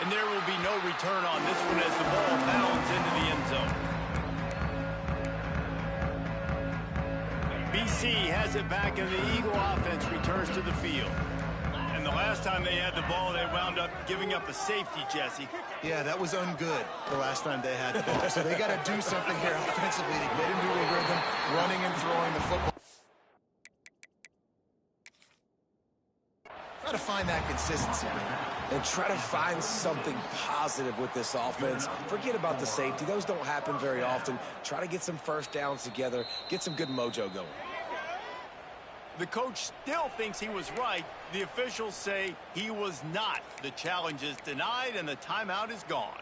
Speaker 1: And there will be no return on this one as the ball bounds into the end zone. BC has it back, and the Eagle offense returns to the field. And the last time they had the ball, they wound up giving up a safety, Jesse.
Speaker 2: Yeah, that was ungood the last time they had the ball. So they got to do something here offensively to get into a rhythm, running and throwing the football. Try to find that consistency.
Speaker 3: And try to find something positive with this offense. Forget about the safety. Those don't happen very often. Try to get some first downs together. Get some good mojo going.
Speaker 1: The coach still thinks he was right. The officials say he was not. The challenge is denied, and the timeout is gone.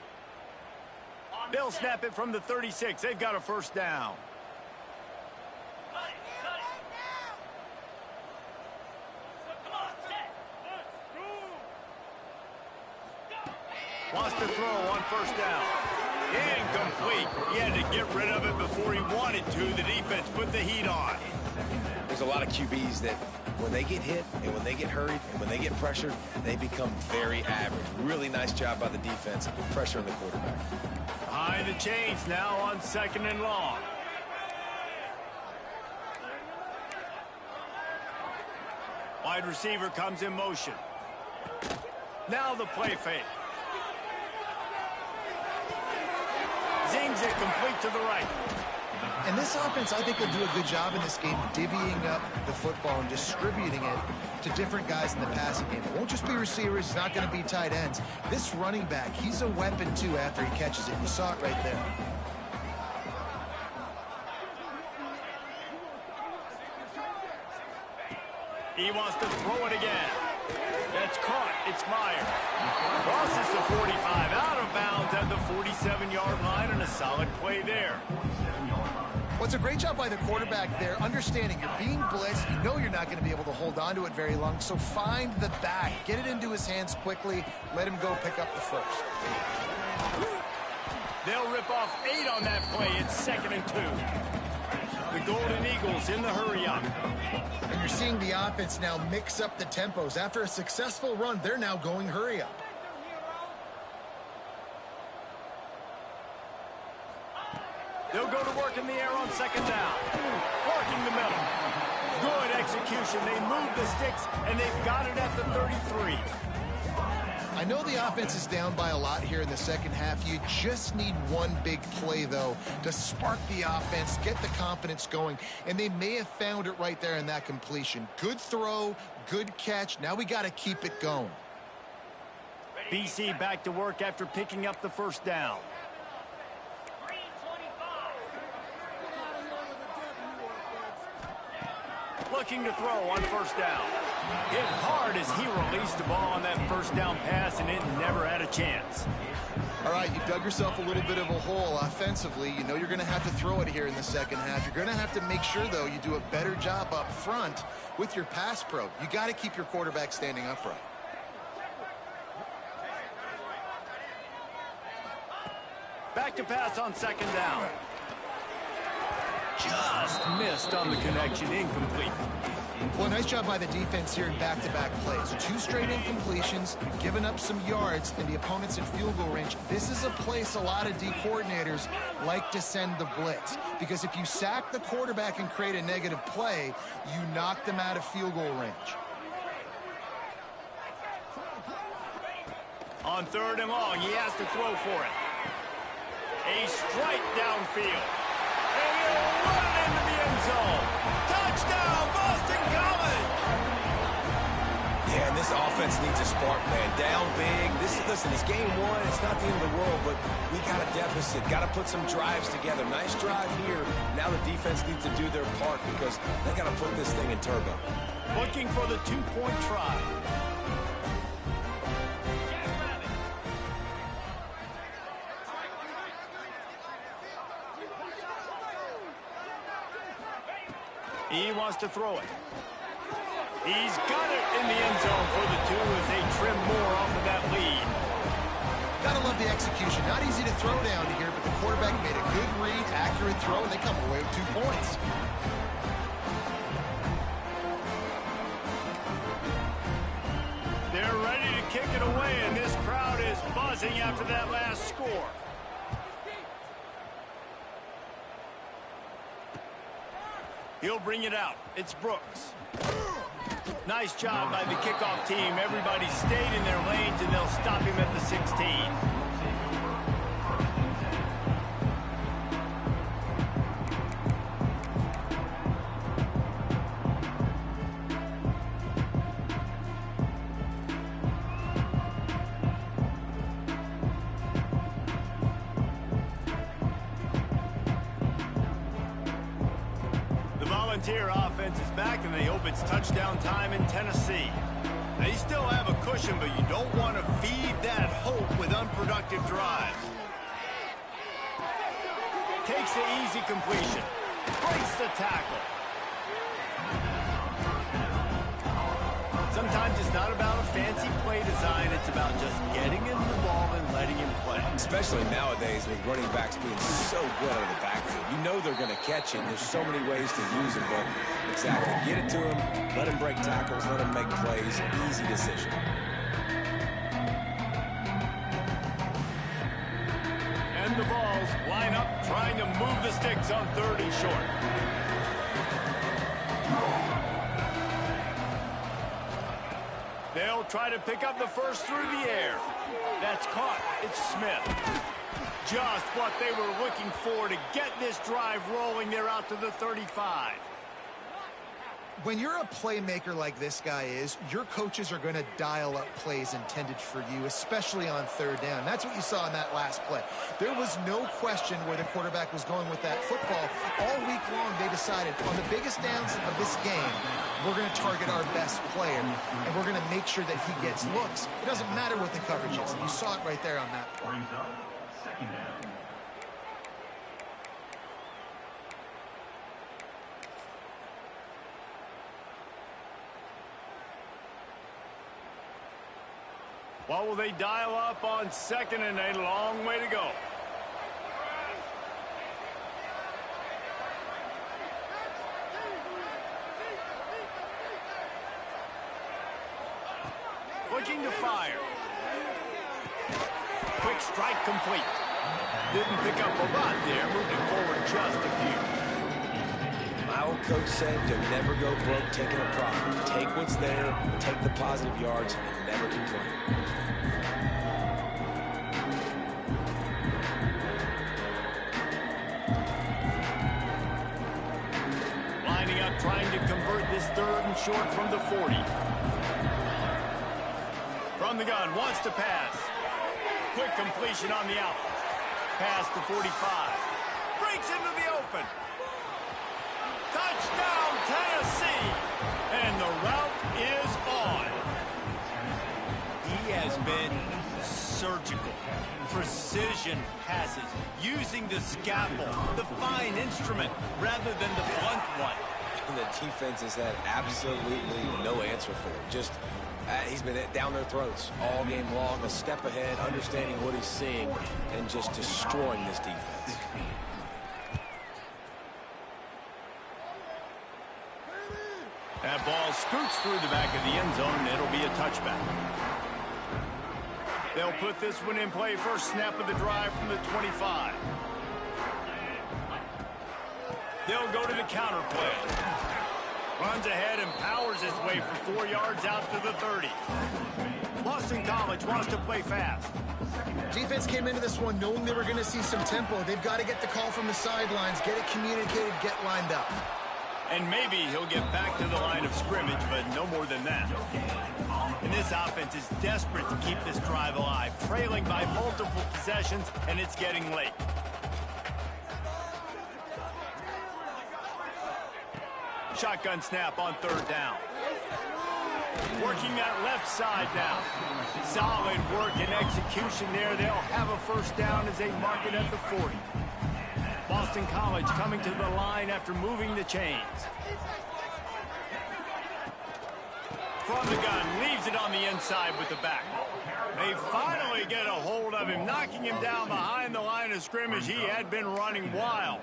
Speaker 1: They'll snap it from the 36. They've got a first down. Wants to throw on first down. Incomplete. He had to get rid of it before he wanted to. The defense put the heat on.
Speaker 3: There's a lot of QBs that when they get hit and when they get hurried and when they get pressured, they become very average. Really nice job by the defense pressuring the quarterback.
Speaker 1: Behind the chains now on 2nd and long. Wide receiver comes in motion. Now the play fake. Zings it complete to the right.
Speaker 2: And this offense, I think, will do a good job in this game divvying up the football and distributing it to different guys in the passing game. It won't just be receivers. It's not going to be tight ends. This running back, he's a weapon, too, after he catches it. You saw it right there.
Speaker 1: He wants to throw it again. That's caught. It's Meyer. Crosses the 45, out of bounds at the 47-yard line, and a solid play there.
Speaker 2: Well, it's a great job by the quarterback there, understanding you're being blitzed. You know you're not going to be able to hold on to it very long, so find the back. Get it into his hands quickly. Let him go pick up the first.
Speaker 1: They'll rip off 8 on that play. It's 2nd and 2. The Golden Eagles in the hurry-up.
Speaker 2: And you're seeing the offense now mix up the tempos. After a successful run, they're now going hurry-up.
Speaker 1: They'll go to work in the air on 2nd down. Working the middle. Good execution. They move the sticks, and they've got it at the 33.
Speaker 2: I know the offense is down by a lot here in the second half. You just need one big play, though, to spark the offense, get the confidence going, and they may have found it right there in that completion. Good throw, good catch. Now we got to keep it going.
Speaker 1: BC back to work after picking up the first down. Looking to throw on first down. Hit hard as he released the ball on that first down pass, and it never had a chance.
Speaker 2: All right, you dug yourself a little bit of a hole offensively. You know you're going to have to throw it here in the second half. You're going to have to make sure, though, you do a better job up front with your pass pro. You got to keep your quarterback standing upright.
Speaker 1: Back to pass on 2nd down. Just missed on the connection, incomplete.
Speaker 2: Well, nice job by the defense here in back-to-back plays. 2 straight incompletions, giving up some yards, and the opponent's in field goal range. This is a place a lot of D coordinators like to send the blitz, because if you sack the quarterback and create a negative play, you knock them out of field goal range.
Speaker 1: On 3rd and long, he has to throw for it. A strike downfield. And he'll run it into the end zone. Touchdown, Boston College!
Speaker 3: Yeah, and this offense needs a spark, man. Down big. Listen, it's game 1. It's not the end of the world, but we got a deficit. Got to put some drives together. Nice drive here. Now the defense needs to do their part because they got to put this thing in turbo.
Speaker 1: Looking for the 2-point try. He wants to throw it. He's got it in the end zone for the 2 as they trim more off of that lead.
Speaker 2: Gotta love the execution. Not easy to throw down here, but the quarterback made a good read, accurate throw, and they come away with 2 points.
Speaker 1: They're ready to kick it away, and this crowd is buzzing after that last score. He'll bring it out. It's Brooks. Nice job by the kickoff team. Everybody stayed in their lanes, and they'll stop him at the 16. Volunteer offense is back, and they hope it's touchdown time in Tennessee. They still have a cushion, but you don't want to feed that hope with unproductive drives. Takes the easy completion. Breaks the tackle. Sometimes it's not about a fancy play design. It's about just getting him the ball and letting him play.
Speaker 3: Especially nowadays with running backs being so good out of the backfield. You know they're going to catch him. There's so many ways to use him, but exactly. Get it to him, let him break tackles, let him make plays. Easy decision.
Speaker 1: And the Vols line up trying to move the sticks on 3rd and short. They'll try to pick up the first through the air. That's caught. It's Smith. Just what they were looking for to get this drive rolling. They're out to the 35.
Speaker 2: When you're a playmaker like this guy is, your coaches are going to dial up plays intended for you, especially on 3rd down. That's what you saw in that last play. There was no question where the quarterback was going with that football. All week long, they decided on the biggest downs of this game, we're going to target our best player, and we're going to make sure that he gets looks. It doesn't matter what the coverage is. And you saw it right there on that play.
Speaker 5: Second down.
Speaker 1: What will they dial up on 2nd and a long way to go? Looking to fire. Quick strike complete. Didn't pick up a lot there, moving forward just a few.
Speaker 3: My old coach said you'll never go broke taking a profit. Take what's there, take the positive yards, and never complain.
Speaker 1: Lining up, trying to convert this 3rd and short from the 40. From the gun, wants to pass. Quick completion on the out. Pass to 45. Breaks into the open. Touchdown, Tennessee! And the route is on. He has been surgical. Precision passes, using the scalpel, the fine instrument, rather than the blunt one.
Speaker 3: And the defense has had absolutely no answer for him. Just, he's been down their throats all game long, a step ahead, understanding what he's seeing, and just destroying this defense.
Speaker 1: That ball scoots through the back of the end zone, and it'll be a touchback. They'll put this one in play first snap of the drive from the 25. They'll go to the counter play. Runs ahead and powers his way for 4 yards out to the 30. Boston College wants to play fast.
Speaker 2: Defense came into this one knowing they were going to see some tempo. They've got to get the call from the sidelines, get it communicated, get lined up.
Speaker 1: And maybe he'll get back to the line of scrimmage, but no more than that. And this offense is desperate to keep this drive alive, trailing by multiple possessions, and it's getting late. Shotgun snap on 3rd down. Working that left side now. Solid work and execution there. They'll have a first down as they mark it at the 40. Boston College coming to the line after moving the chains. From the gun, leaves it on the inside with the back. They finally get a hold of him, knocking him down behind the line of scrimmage. He had been running wild.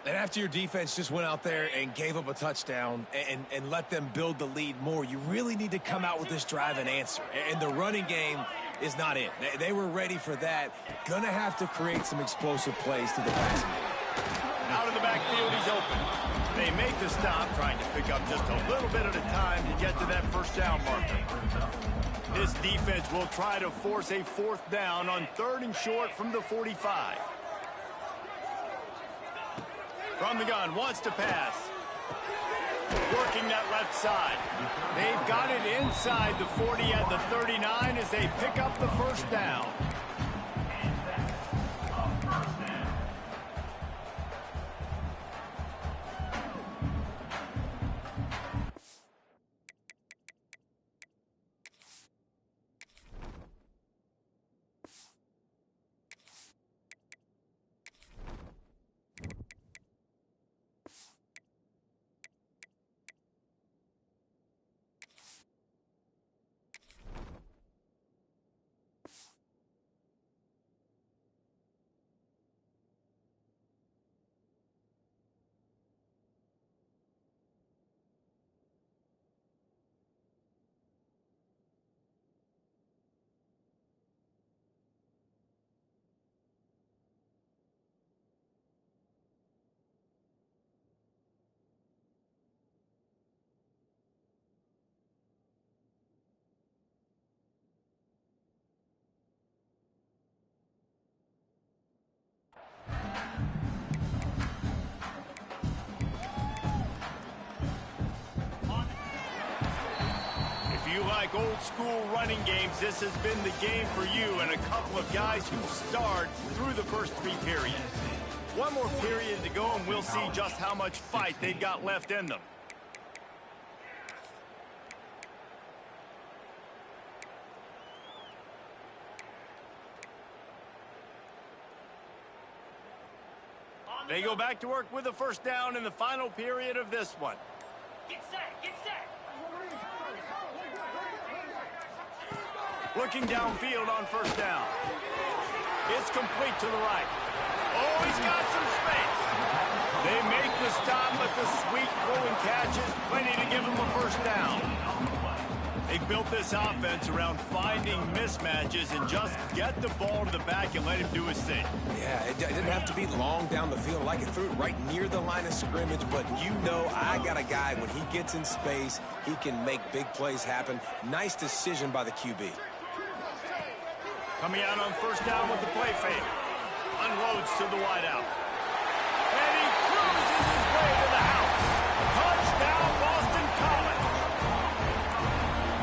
Speaker 3: And after your defense just went out there and gave up a touchdown and let them build the lead more, you really need to come out with this drive and answer. And the running game is not it. They were ready for that. Gonna have to create some explosive plays to the passing game.
Speaker 1: Out of the backfield, he's open. They make the stop, trying to pick up just a little bit at a time to get to that first down marker. This defense will try to force a fourth down on 3rd and short from the 45. From the gun, wants to pass. Working that left side. They've got it inside the 40 at the 39 as they pick up the first down. Like old school running games, this has been the game for you and a couple of guys who starred through the first 3 periods. One more period to go and we'll see just how much fight they've got left in them. They go back to work with a first down in the final period of this one.
Speaker 5: Get set, get set.
Speaker 1: Looking downfield on first down. It's complete to the right. Oh, he's got some space. They make the stop, but the sweet throwing catch is plenty to give him a first down. They built this offense around finding mismatches and just get the ball to the back and let him do his thing.
Speaker 3: Yeah, it didn't have to be long down the field. Like it threw it right near the line of scrimmage, but you know I got a guy, when he gets in space, he can make big plays happen. Nice decision by the QB.
Speaker 1: Coming out on first down with the play fake. Unloads to the wideout. And he cruises his way to the house. Touchdown, Boston College.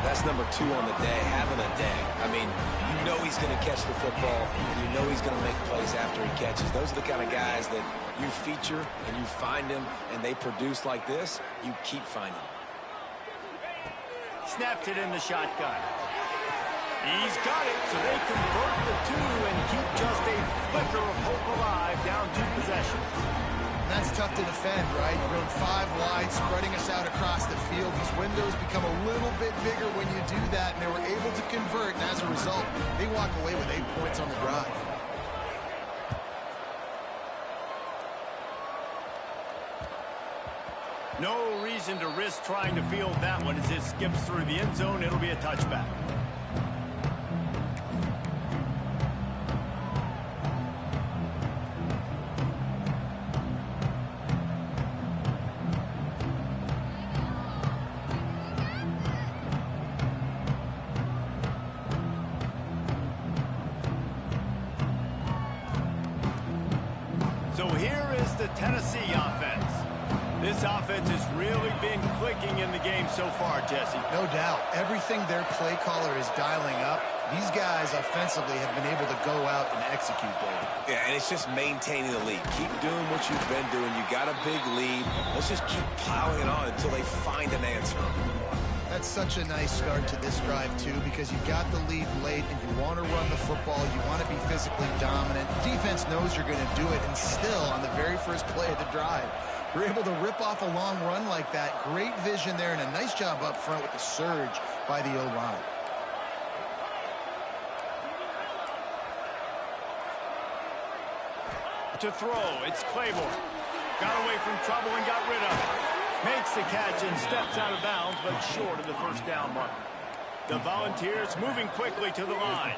Speaker 3: That's number 2 on the day, having a day. I mean, you know he's going to catch the football, and you know he's going to make plays after he catches. Those are the kind of guys that you feature and you find them, and they produce like this, you keep finding them.
Speaker 1: Snaps it in the shotgun. He's got it, so they convert the 2 and keep just a flicker of hope alive down 2 possessions.
Speaker 2: And that's tough to defend, right? You're going 5 wide, spreading us out across the field. These windows become a little bit bigger when you do that, and they were able to convert, and as a result, they walk away with 8 points on the drive.
Speaker 1: No reason to risk trying to field that one as it skips through the end zone. It'll be a touchback. So here is the Tennessee offense. This offense has really been clicking in the game so far, Jesse.
Speaker 2: No doubt. Everything their play caller is dialing up, these guys offensively have been able to go out and execute, David.
Speaker 3: Yeah, and it's just maintaining the lead. Keep doing what you've been doing. You got a big lead. Let's just keep piling it on until they find an answer.
Speaker 2: That's such a nice start to this drive, too, because you got the lead late and you want to run the football. You want to be physical. physically dominant. Defense knows you're going to do it, and still, on the very first play of the drive, you're able to rip off a long run like that. Great vision there, and a nice job up front with the surge by the O-line.
Speaker 1: To throw, it's Claiborne. Got away from trouble and got rid of it. Makes the catch and steps out of bounds, but short of the first down mark. The Volunteers moving quickly to the line.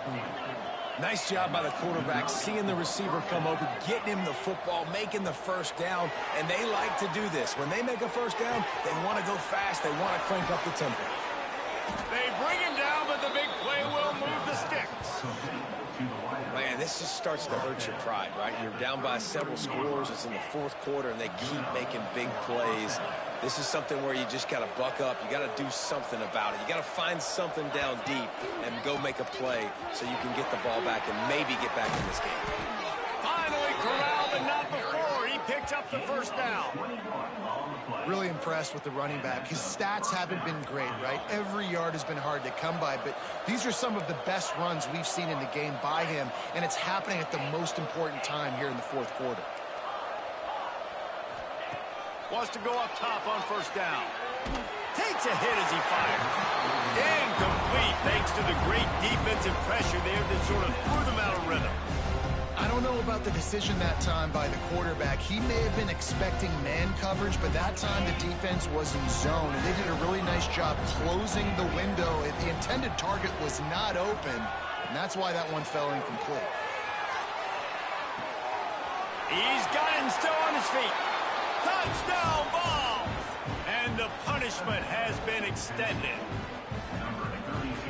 Speaker 3: Nice job by the quarterback, seeing the receiver come open, getting him the football, making the first down, and they like to do this. When they make a first down, they want to go fast. They want to crank up the tempo.
Speaker 1: They bring him down, but the big play will move the sticks.
Speaker 3: Man, this just starts to hurt your pride, right? You're down by several scores. It's in the fourth quarter, and they keep making big plays. This is something where you just got to buck up. You got to do something about it. You got to find something down deep and go make a play so you can get the ball back and maybe get back in this game.
Speaker 1: Finally corralled, but not before. He picks up the first down.
Speaker 2: Really impressed with the running back. His stats haven't been great, right? Every yard has been hard to come by, but these are some of the best runs we've seen in the game by him, and it's happening at the most important time here in the fourth quarter.
Speaker 1: Wants to go up top on first down. Takes a hit as he fires. Incomplete thanks to the great defensive pressure there that sort of threw them out of rhythm.
Speaker 2: I don't know about the decision that time by the quarterback. He may have been expecting man coverage, but that time the defense was in zone, and they did a really nice job closing the window. The intended target was not open, and that's why that one fell incomplete.
Speaker 1: He's got it still on his feet. Touchdown, Vols! And the punishment has been extended.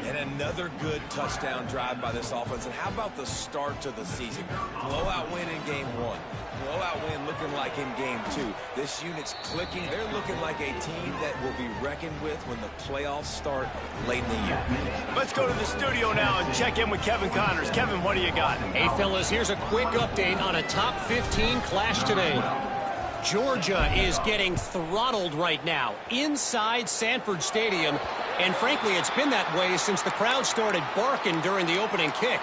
Speaker 3: And another good touchdown drive by this offense. And how about the start to the season? Blowout win in game one. Blowout win looking like in game two. This unit's clicking. They're looking like a team that will be reckoned with when the playoffs start late in the year.
Speaker 1: Let's go to the studio now and check in with Kevin Connors. Kevin, what do you got?
Speaker 4: Hey, fellas, here's a quick update on a top 15 clash today. Georgia is getting throttled right now inside Sanford Stadium, and frankly, it's been that way since the crowd started barking during the opening kick.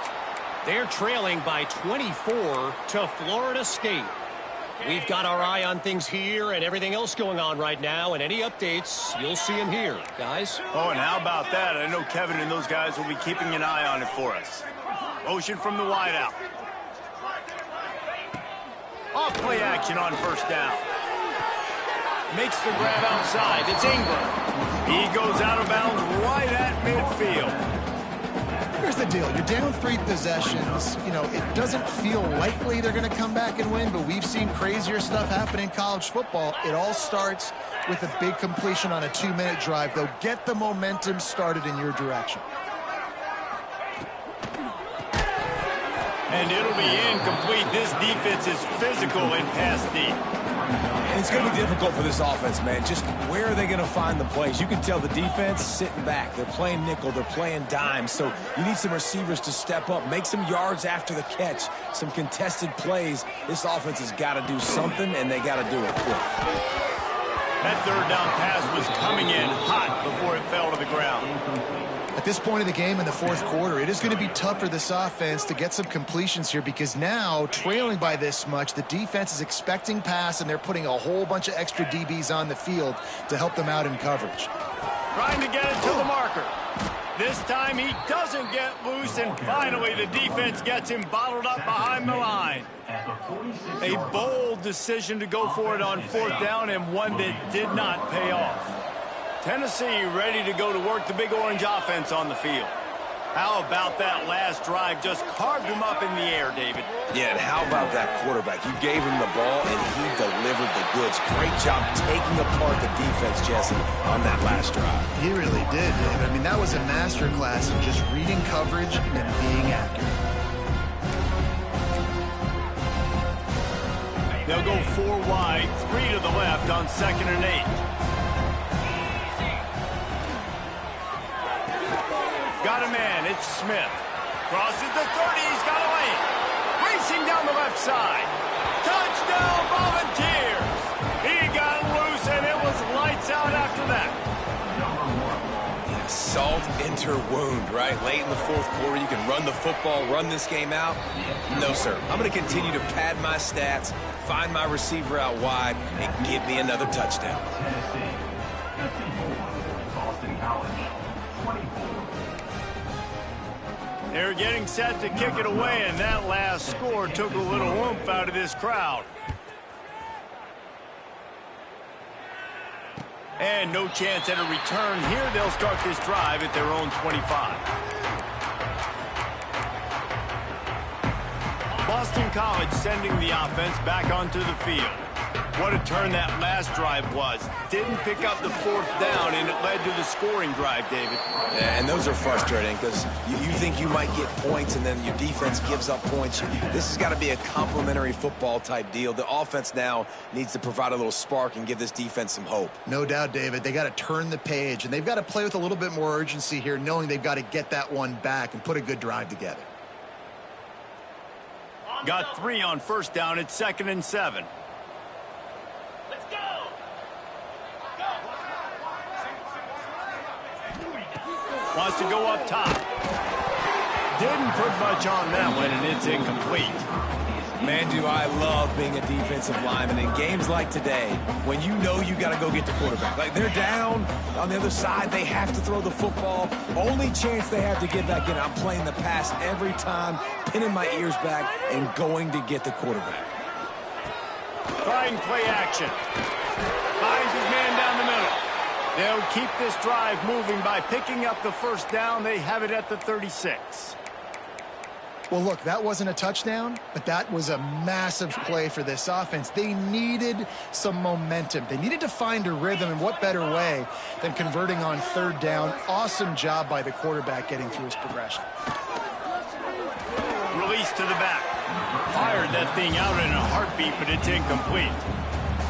Speaker 4: They're trailing by 24 to Florida State. We've got our eye on things here and everything else going on right now, and any updates, you'll see them here, guys.
Speaker 1: Oh, and how about that? I know Kevin and those guys will be keeping an eye on it for us. Motion from the wideout. Off play action on first down. Makes the grab outside. It's Ingram. He goes out of bounds right at midfield.
Speaker 2: Here's the deal. You're down 3 possessions. You know, it doesn't feel likely they're going to come back and win, but we've seen crazier stuff happen in college football. It all starts with a big completion on a 2-minute drive. They'll get the momentum started in your direction.
Speaker 1: And it'll be incomplete. This defense is physical in pass deep.
Speaker 3: And it's going to be difficult for this offense, man. Just where are they going to find the plays? You can tell the defense sitting back. They're playing nickel. They're playing dime. So you need some receivers to step up, make some yards after the catch, some contested plays. This offense has got to do something, and they got to do it quick.
Speaker 1: That third down pass was coming in hot before it fell to the ground.
Speaker 2: At this point of the game in the fourth quarter, it is going to be tough for this offense to get some completions here because now, trailing by this much, the defense is expecting pass, and they're putting a whole bunch of extra DBs on the field to help them out in coverage.
Speaker 1: Trying to get it to the marker. This time he doesn't get loose, and finally the defense gets him bottled up behind the line. A bold decision to go for it on fourth down, and one that did not pay off. Tennessee ready to go to work the Big Orange offense on the field. How about that last drive? Just carved him up in the air, David.
Speaker 3: Yeah, and how about that quarterback? You gave him the ball, and he delivered the goods. Great job taking apart the defense, Jesse, on that last drive.
Speaker 2: He really did, David. I mean, that was a masterclass in just reading coverage and being accurate.
Speaker 1: They'll go 4 wide, 3 to the left on 2nd and 8. Got a man, it's Smith. Crosses the 30, he's got a lane. Racing down the left side. Touchdown, Volunteers. He got loose, and it was lights out after that.
Speaker 3: Yeah, Salt enter wound, right? Late in the fourth quarter, you can run the football, run this game out. No, sir. I'm going to continue to pad my stats, find my receiver out wide, and give me another touchdown.
Speaker 1: They're getting set to kick it away, and that last score took a little oomph out of this crowd. And no chance at a return here. They'll start this drive at their own 25. Boston College sending the offense back onto the field. What a turn that last drive was. Didn't pick up the fourth down, and it led to the scoring drive, David.
Speaker 3: Yeah, and those are frustrating because you think you might get points, and then your defense gives up points. This has got to be a complementary football type deal. The offense now needs to provide a little spark and give this defense some hope.
Speaker 2: No doubt, David. They got to turn the page, and they've got to play with a little bit more urgency here, knowing they've got to get that one back and put a good drive together.
Speaker 1: Got 3 on first down. It's 2nd and 7.
Speaker 5: Let's go.
Speaker 1: Wants to go up top. Didn't put much on that one, and it's incomplete.
Speaker 3: Man, do I love being a defensive lineman in games like today when you know you got to go get the quarterback. Like, they're down on the other side. They have to throw the football. Only chance they have to get back in. I'm playing the pass every time, pinning my ears back, and going to get the quarterback.
Speaker 1: Trying play action. Finds his man down the middle. They'll keep this drive moving by picking up the first down. They have it at the 36.
Speaker 2: Well, look, that wasn't a touchdown, but that was a massive play for this offense. They needed some momentum. They needed to find a rhythm, and what better way than converting on third down. Awesome job by the quarterback getting through his progression.
Speaker 1: Release to the back. Fired that thing out in a heartbeat, but it's incomplete.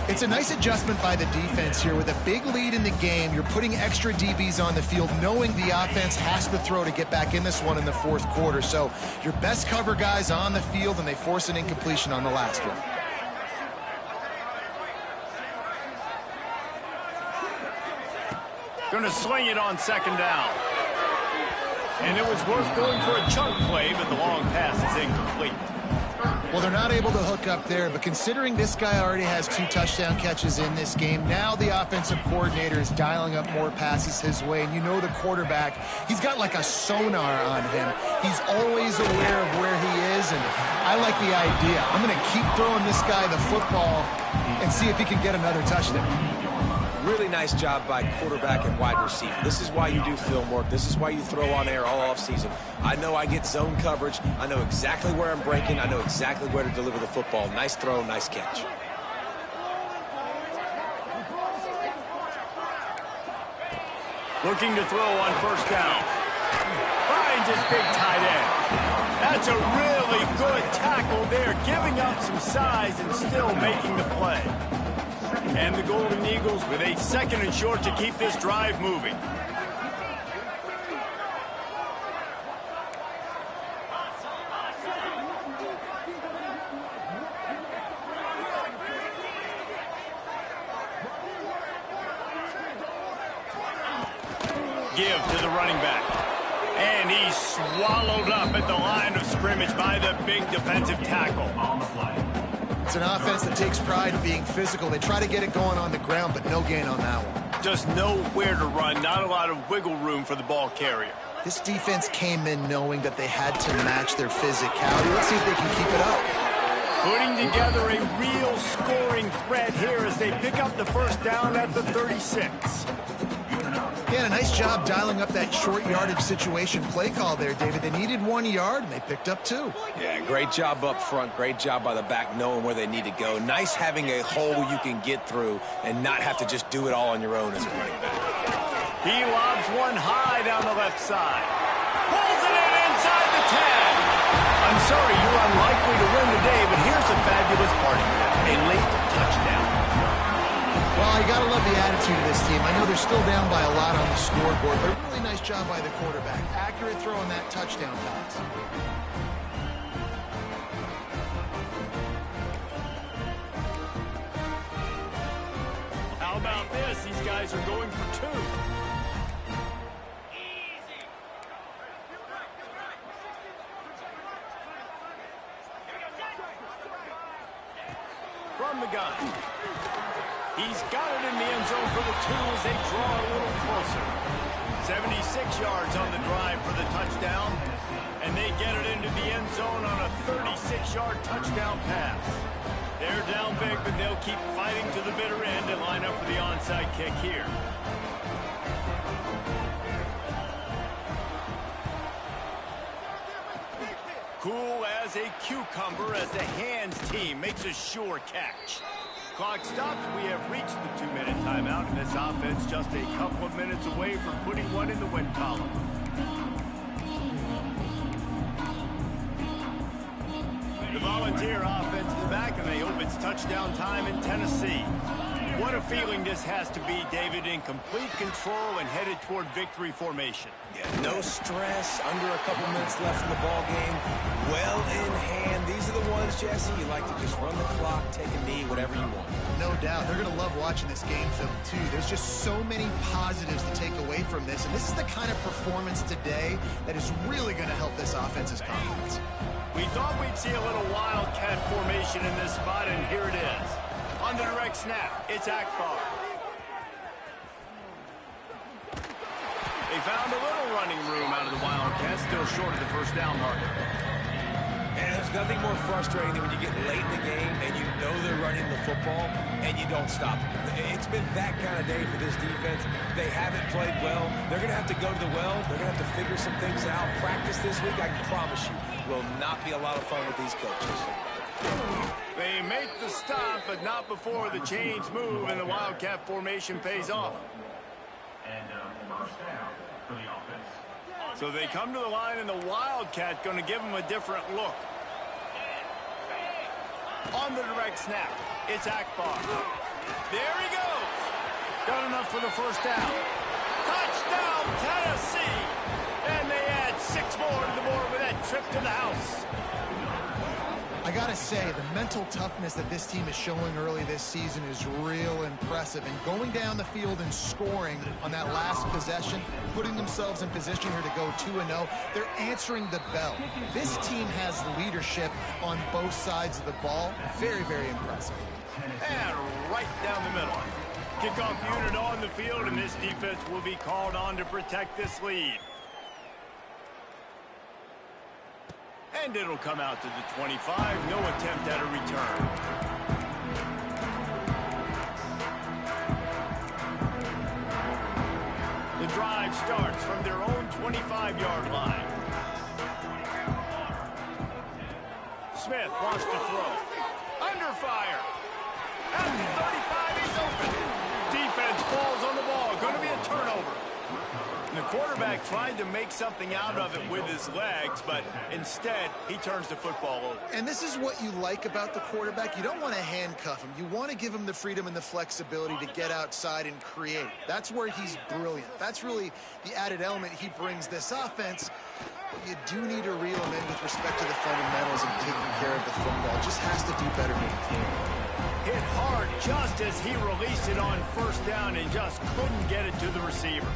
Speaker 2: It's a nice adjustment by the defense here. With a big lead in the game, you're putting extra DBs on the field, knowing the offense has to throw to get back in this one in the fourth quarter. So your best cover guys on the field, and they force an incompletion on the last one.
Speaker 1: Going to sling it on 2nd down. And it was worth going for a chunk play, but the long pass is incomplete.
Speaker 2: Well, they're not able to hook up there, but considering this guy already has 2 touchdown catches in this game, now the offensive coordinator is dialing up more passes his way, and you know the quarterback, he's got like a sonar on him. He's always aware of where he is, and I like the idea. I'm going to keep throwing this guy the football and see if he can get another touchdown.
Speaker 3: Really nice job by quarterback and wide receiver. This is why you do film work. This is why you throw on air all offseason. I know I get zone coverage. I know exactly where I'm breaking. I know exactly where to deliver the football. Nice throw, nice catch.
Speaker 1: Looking to throw on first down. Finds his big tight end. That's a really good tackle there, giving up some size and still making the play. And the Golden Eagles with a 2nd and short to keep this drive moving. Give to the running back. And he's swallowed up at the line of scrimmage by the big defensive tackle. On the play.
Speaker 2: It's an offense that takes pride in being physical. They try to get it going on the ground, but no gain on that one.
Speaker 1: Just nowhere to run. Not a lot of wiggle room for the ball carrier.
Speaker 2: This defense came in knowing that they had to match their physicality. Let's see if they can keep it up.
Speaker 1: Putting together a real scoring threat here as they pick up the first down at the 36.
Speaker 2: Yeah, a nice job dialing up that short yardage situation play call there, David. They needed 1 yard, and they picked up 2.
Speaker 3: Yeah, great job up front. Great job by the back knowing where they need to go. Nice having a hole you can get through and not have to just do it all on your own as a running back.
Speaker 1: He lobs one high down the left side. Pulls it in inside the 10. I'm sorry, you're unlikely to win today, but here's a fabulous party. A late touchdown.
Speaker 2: Well, you got to love the attitude of this team. I know they're still down by a lot on the scoreboard, but a really nice job by the quarterback. Accurate throw on that touchdown pass.
Speaker 1: How about this? These guys are going for 2. from the gun. He's got it in the end zone for the 2 as they draw a little closer. 76 yards on the drive for the touchdown, and they get it into the end zone on a 36-yard touchdown pass. They're down big, but they'll keep fighting to the bitter end and line up for the onside kick here. Cool as a cucumber as the hands team makes a sure catch. Clock stops. We have reached the 2-minute timeout, and this offense just a couple of minutes away from putting one in the win column. The Volunteer offense is back, and they hope it's touchdown time in Tennessee. What a feeling this has to be, David, in complete control and headed toward victory formation.
Speaker 3: Yeah, no stress, under a couple minutes left in the ball game. Well in hand. These are the ones, Jesse, you like to just run the clock, take a knee, whatever you want.
Speaker 2: No doubt. They're going to love watching this game film, too. There's just so many positives to take away from this, and this is the kind of performance today that is really going to help this offense's confidence.
Speaker 1: We thought we'd see a little wildcat formation in this spot, and here it is. On the direct snap, it's Aubie. They found a little running room out of the Wildcats, still short of the first down marker.
Speaker 3: And there's nothing more frustrating than when you get late in the game and you know they're running the football and you don't stop them. It's been that kind of day for this defense. They haven't played well. They're going to have to go to the well. They're going to have to figure some things out. Practice this week, I can promise you, will not be a lot of fun with these coaches.
Speaker 1: They make the stop, but not before the chains move and the Wildcat formation pays off.
Speaker 5: First down for the offense.
Speaker 1: So they come to the line, and the Wildcat going to give them a different look. On the direct snap, it's Aubie. There he goes. Got enough for the first down. Touchdown, Tennessee. And they add 6 more to the board with that trip to the house.
Speaker 2: I got to say, the mental toughness that this team is showing early this season is real impressive. And going down the field and scoring on that last possession, putting themselves in position here to go 2-0, they're answering the bell. This team has leadership on both sides of the ball. Very, very impressive.
Speaker 1: And right down the middle. Kickoff unit on the field, and this defense will be called on to protect this lead. And it'll come out to the 25. No attempt at a return. The drive starts from their own 25-yard line. Smith wants to throw. Under fire. At the 35, he's open. Defense falls on the ball. Going to be a turnover. And the quarterback tried to make something out of it with his legs, but instead, he turns the football over.
Speaker 2: And this is what you like about the quarterback. You don't want to handcuff him. You want to give him the freedom and the flexibility to get outside and create. That's where he's brilliant. That's really the added element he brings this offense. But you do need to reel him in with respect to the fundamentals and taking care of the football. Just has to do better moving forward.
Speaker 1: Hit hard just as he released it on first down and just couldn't get it to the receiver.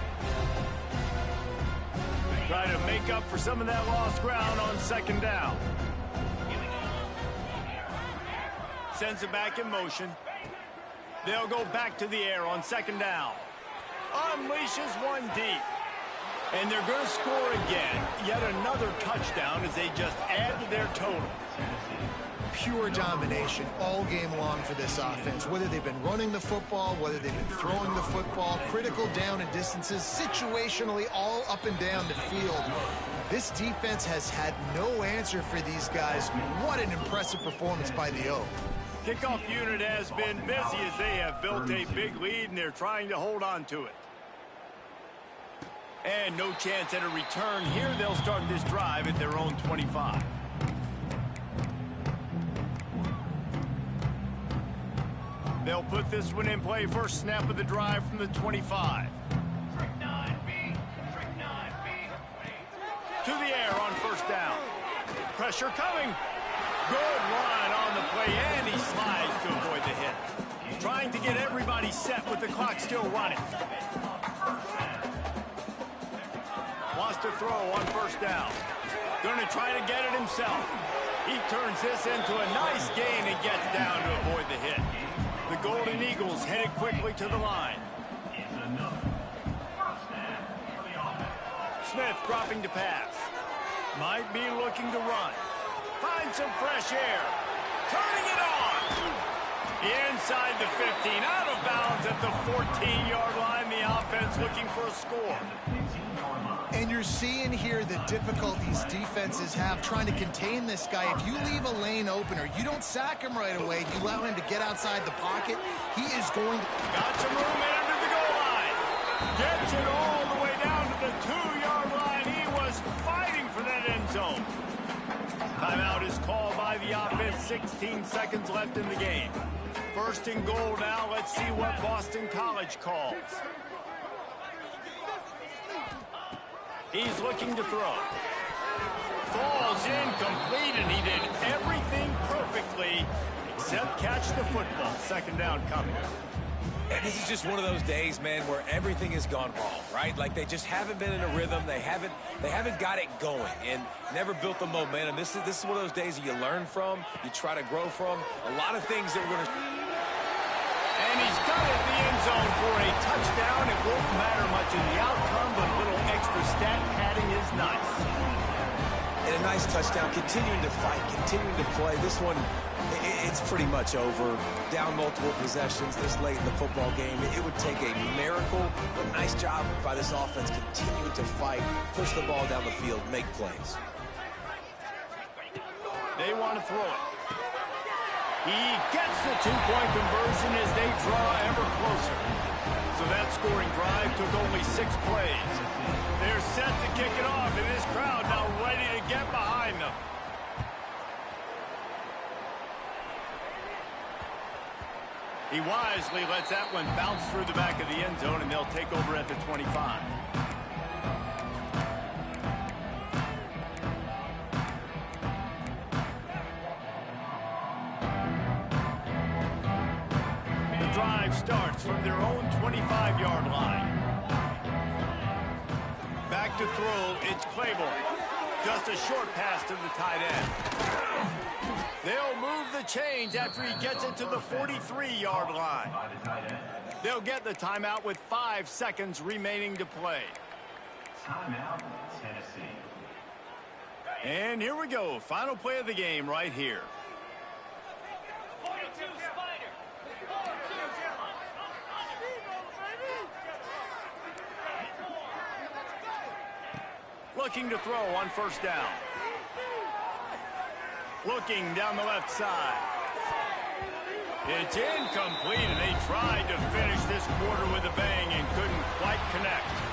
Speaker 1: Try to make up for some of that lost ground on second down. Sends it back in motion. They'll go back to the air on second down. Unleashes one deep. And they're going to score again. Yet another touchdown as they just add to their total.
Speaker 2: Pure domination all game long for this offense. Whether they've been running the football, whether they've been throwing the football, critical down and distances, situationally all up and down the field. This defense has had no answer for these guys. What an impressive performance by the O.
Speaker 1: Kickoff unit has been busy as they have built a big lead, and they're trying to hold on to it. And no chance at a return here. They'll start this drive at their own 25. They'll put this one in play. First snap of the drive from the 25. To the air on first down. Pressure coming. Good run on the play, and he slides to avoid the hit. Trying to get everybody set with the clock still running. Wants to throw on first down. Going to try to get it himself. He turns this into a nice gain and gets down to avoid the hit. The Golden Eagles headed quickly to the line. Smith dropping to pass. Might be looking to run. Find some fresh air. Turning it on. Inside the 15. Out of bounds at the 14-yard line. The offense looking for a score.
Speaker 2: And you're seeing here the difficulties defenses have trying to contain this guy. If you leave a lane open or you don't sack him right away, you allow him to get outside the pocket, he is going to...
Speaker 1: Got some room and under the goal line. Gets it all the way down to the 2-yard line. He was fighting for that end zone. Timeout is called by the offense. 16 seconds left in the game. First and goal now. Let's see what Boston College calls. He's looking to throw. Falls incomplete, and he did everything perfectly except catch the football. Second down coming.
Speaker 3: And this is just one of those days, man, where everything has gone wrong, right? Like they just haven't been in a rhythm. They haven't got it going and never built the momentum. This is one of those days that you learn from, you try to grow from. A lot of things that we're going to...
Speaker 1: And he's got it in the end zone for a touchdown. It won't matter much in the outcome, but a little extra stat padding is nice.
Speaker 3: And a nice touchdown, continuing to fight, continuing to play. This one, it's pretty much over. Down multiple possessions this late in the football game. It would take a miracle, but nice job by this offense continuing to fight, push the ball down the field, make plays.
Speaker 1: They want to throw it. He gets the two-point conversion as they draw ever closer. So that scoring drive took only 6 plays. They're set to kick it off, and this crowd now ready to get behind them. He wisely lets that one bounce through the back of the end zone, and they'll take over at the 25. Drive starts from their own 25-yard line. Back to throw, it's Claiborne. Just a short pass to the tight end. They'll move the chains after he gets it to the 43-yard line. They'll get the timeout with 5 seconds remaining to play.
Speaker 5: Timeout, Tennessee.
Speaker 1: And here we go. Final play of the game right here. Looking to throw on first down. Looking down the left side. It's incomplete, and they tried to finish this quarter with a bang and couldn't quite connect.